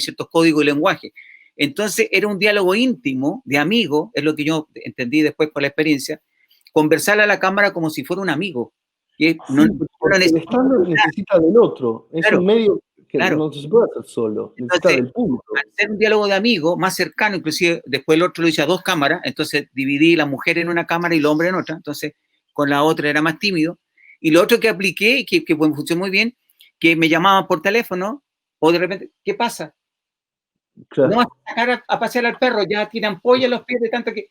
ciertos códigos de lenguaje. Entonces era un diálogo íntimo, de amigo, es lo que yo entendí después por la experiencia, conversar a la cámara como si fuera un amigo. Que no, Sí, porque el necesita, stand necesita del otro. Es claro, un medio que claro. no se puede hacer solo, necesita Entonces, del público. al ser un diálogo de amigos, más cercano, inclusive después el otro lo hice a 2 cámaras, entonces dividí la mujer en una cámara y el hombre en otra, entonces con la otra era más tímido. Y lo otro que apliqué, que funcionó muy bien, que me llamaban por teléfono, o de repente, ¿qué pasa? No vas Claro, a sacar a pasear al perro, ya tiran pollo en los pies de tanto que...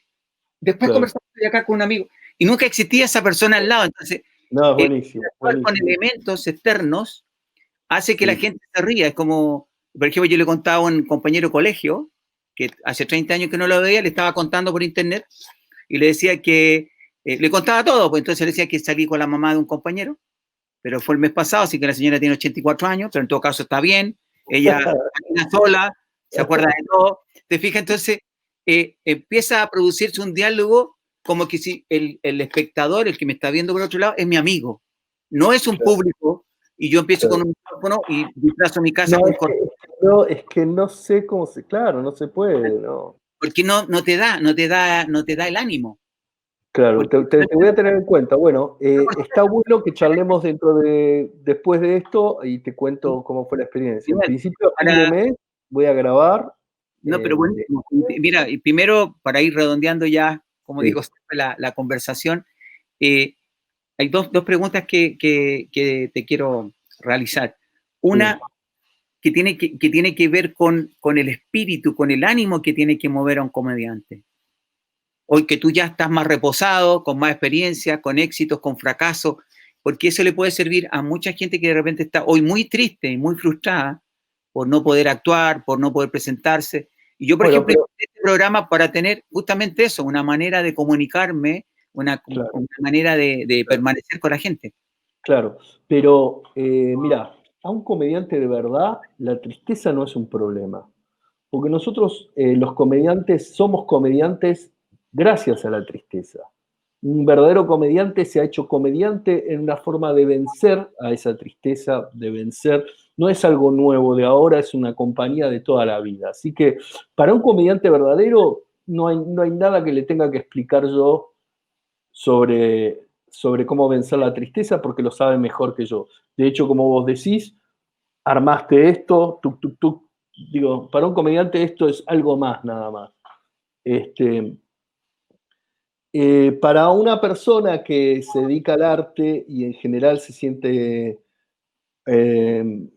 Después claro. conversamos acá con un amigo. Y nunca existía esa persona al lado, entonces, No, es el buenísimo, actuar con buenísimo. elementos externos hace que la Sí. gente se ría. Es como, por ejemplo, yo le contaba a un compañero de colegio, que hace 30 años que no lo veía, le estaba contando por internet, y le decía que, le contaba todo, pues entonces le decía que salí con la mamá de un compañero, pero fue el mes pasado, así que la señora tiene 84 años, pero en todo caso está bien, ella camina sola, se acuerda de todo, te fijas, entonces empieza a producirse un diálogo como que si el espectador, el que me está viendo por otro lado, es mi amigo, no es un Claro, público, y yo empiezo claro. con un micrófono y disfrazo mi casa No, con es que no sé cómo se. Claro, no se puede, no. porque no te da el ánimo. Claro, Porque, te voy a tener en cuenta. Bueno, está bueno que charlemos después de esto y te cuento cómo fue la experiencia. En principio, a fin de para, mes voy a grabar. no, pero bueno, mira, y primero, para ir redondeando ya, como Sí, digo, la conversación, hay dos preguntas que te quiero realizar. sí, Una que tiene que ver con el espíritu, con el ánimo que tiene que mover a un comediante. Hoy que tú ya estás más reposado, con más experiencia, con éxitos, con fracasos, porque eso le puede servir a mucha gente que de repente está hoy muy triste y muy frustrada por no poder actuar, por no poder presentarse. Y yo, por bueno, ejemplo, pero hice este programa para tener justamente eso, una manera de comunicarme, una claro, manera de permanecer con la gente. claro. Pero mira, a un comediante de verdad, la tristeza no es un problema. Porque nosotros, los comediantes, somos comediantes gracias a la tristeza. Un verdadero comediante se ha hecho comediante en una forma de vencer a esa tristeza, de vencer. No es algo nuevo de ahora, es una compañía de toda la vida. Así que para un comediante verdadero no hay nada que le tenga que explicar yo sobre cómo vencer la tristeza, porque lo sabe mejor que yo. De hecho, como vos decís, armaste esto, tuk, tuk, tuk. Digo, para un comediante esto es algo más, nada más. Este, para una persona que se dedica al arte y en general se siente en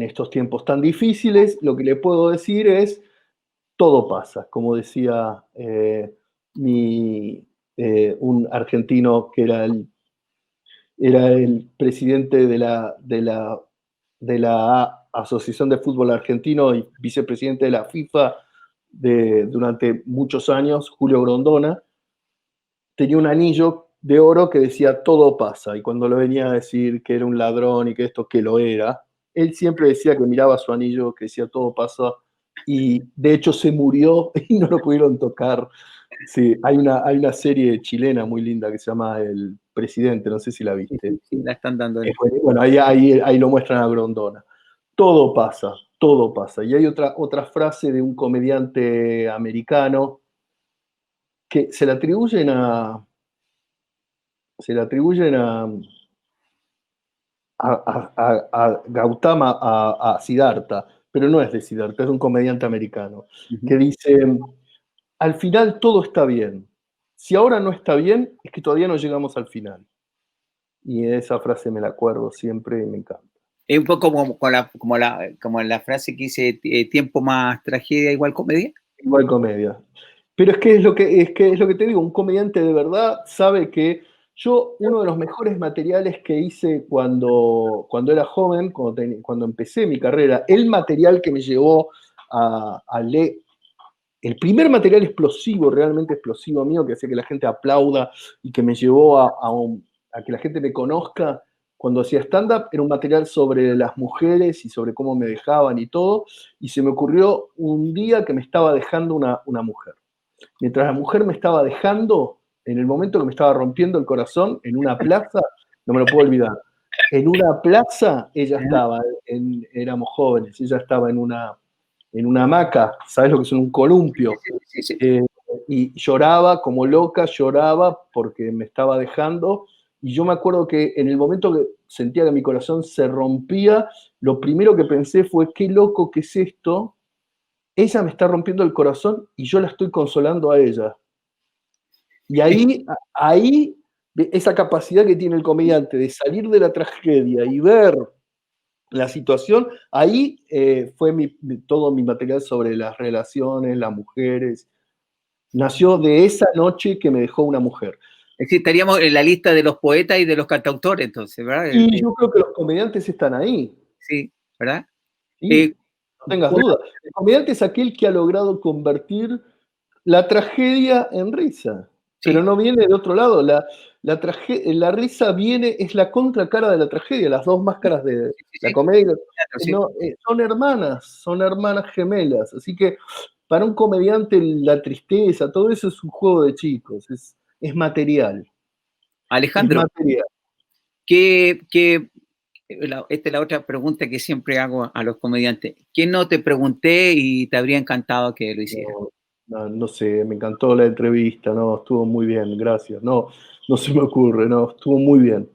estos tiempos tan difíciles, lo que le puedo decir es, todo pasa, como decía un argentino que era el presidente de la Asociación de Fútbol Argentino y vicepresidente de la FIFA durante muchos años, Julio Grondona, tenía un anillo de oro que decía todo pasa, y cuando le venía a decir que era un ladrón y que esto que lo era, él siempre decía que miraba su anillo que decía todo pasa, y de hecho se murió y no lo pudieron tocar. Sí, hay una serie chilena muy linda que se llama El Presidente, no sé si la Sí, viste. sí, sí, la están dando Bueno, ahí lo muestran a Grondona. Todo pasa, todo pasa. Y hay otra frase de un comediante americano que se le atribuyen a Gautama, a Siddhartha, pero no es de Siddhartha, es de un comediante americano, Ujú. que dice, al final todo está bien. Si ahora no está bien, es que todavía no llegamos al final. Y esa frase me la acuerdo siempre y me encanta. Es un poco como la frase que dice, tiempo más tragedia igual comedia. Igual comedia. Pero es que es lo que te digo, un comediante de verdad sabe que uno de los mejores materiales que hice cuando era joven, cuando empecé mi carrera, el material que me llevó a leer, el primer material explosivo, realmente explosivo mío, que hacía que la gente aplauda y que me llevó a que la gente me conozca, cuando hacía stand-up, era un material sobre las mujeres y sobre cómo me dejaban y todo, y se me ocurrió un día que me estaba dejando una mujer. Mientras la mujer me estaba dejando, en el momento que me estaba rompiendo el corazón, en una plaza, no me lo puedo olvidar, en una plaza ella estaba, éramos jóvenes, ella estaba en una hamaca, ¿sabes lo que es un columpio? Sí, sí. Y lloraba como loca, lloraba porque me estaba dejando, y yo me acuerdo que en el momento que sentía que mi corazón se rompía, lo primero que pensé fue, qué loco que es esto, ella me está rompiendo el corazón y yo la estoy consolando a ella. Y ahí esa capacidad que tiene el comediante de salir de la tragedia y ver la situación, ahí fue todo mi material sobre las relaciones, las mujeres. Nació de esa noche que me dejó una mujer. Es decir, estaríamos en la lista de los poetas y de los cantautores, entonces, ¿verdad? Y yo creo que los comediantes están ahí. Sí, ¿verdad? Sí, no tengas duda. El comediante es aquel que ha logrado convertir la tragedia en risa. Sí. Pero no viene de otro lado. La risa viene, es la contracara de la tragedia, las dos máscaras de la comedia. Sí. No, son hermanas gemelas. Así que para un comediante la tristeza, todo eso es un juego de chicos, es material. Alejandro, Es material. esta es la otra pregunta que siempre hago a los comediantes. ¿Qué no te pregunté y te habría encantado que lo hicieras? No sé, me encantó la entrevista, no, estuvo muy bien, gracias. No se me ocurre, no, estuvo muy bien.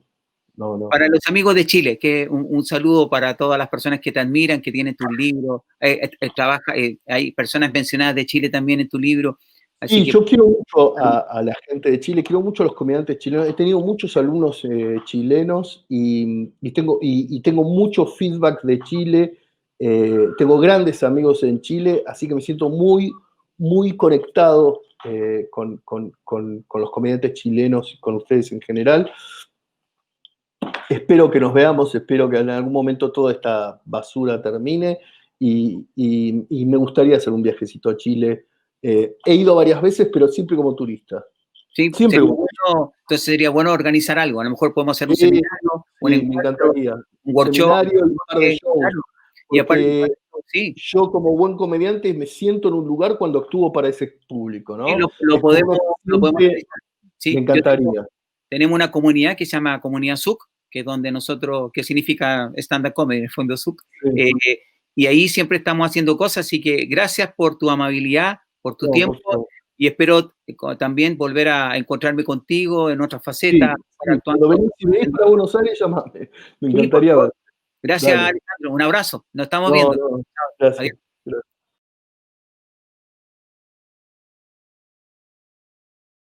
No. Para los amigos de Chile, un saludo para todas las personas que te admiran, que tienen tus libros. Hay personas mencionadas de Chile también en tu libro. Así que, yo quiero mucho a la gente de Chile, quiero mucho a los comediantes chilenos. He tenido muchos alumnos chilenos y tengo mucho feedback de Chile. Tengo grandes amigos en Chile, así que me siento muy, muy conectado con los comediantes chilenos y con ustedes en general. Espero que nos veamos, espero que en algún momento toda esta basura termine y me gustaría hacer un viajecito a Chile. He ido varias veces, pero siempre como turista. sí, Siempre como entonces sería bueno organizar algo. A lo mejor podemos hacer un turista. seminario, un Sí, me encuentro, encantaría. un workshop. Seminario, un par de shows. Claro. Y Porque aparte, sí, yo como buen comediante me siento en un lugar cuando actúo para ese público, ¿no? lo podemos realizar. Sí, Me encantaría. tenemos una comunidad que se llama Comunidad SUC, que es donde nosotros, que significa stand-up comedy, en el fondo SUC. Sí. Y ahí siempre estamos haciendo cosas, así que gracias por tu amabilidad, por tu tiempo, y espero también volver a encontrarme contigo en otras facetas. Sí. Cuando venís para Buenos Aires, llamame. Me encantaría ver. Gracias, Dale. Alejandro. Un abrazo. Nos estamos viendo. Gracias. Adiós. Gracias.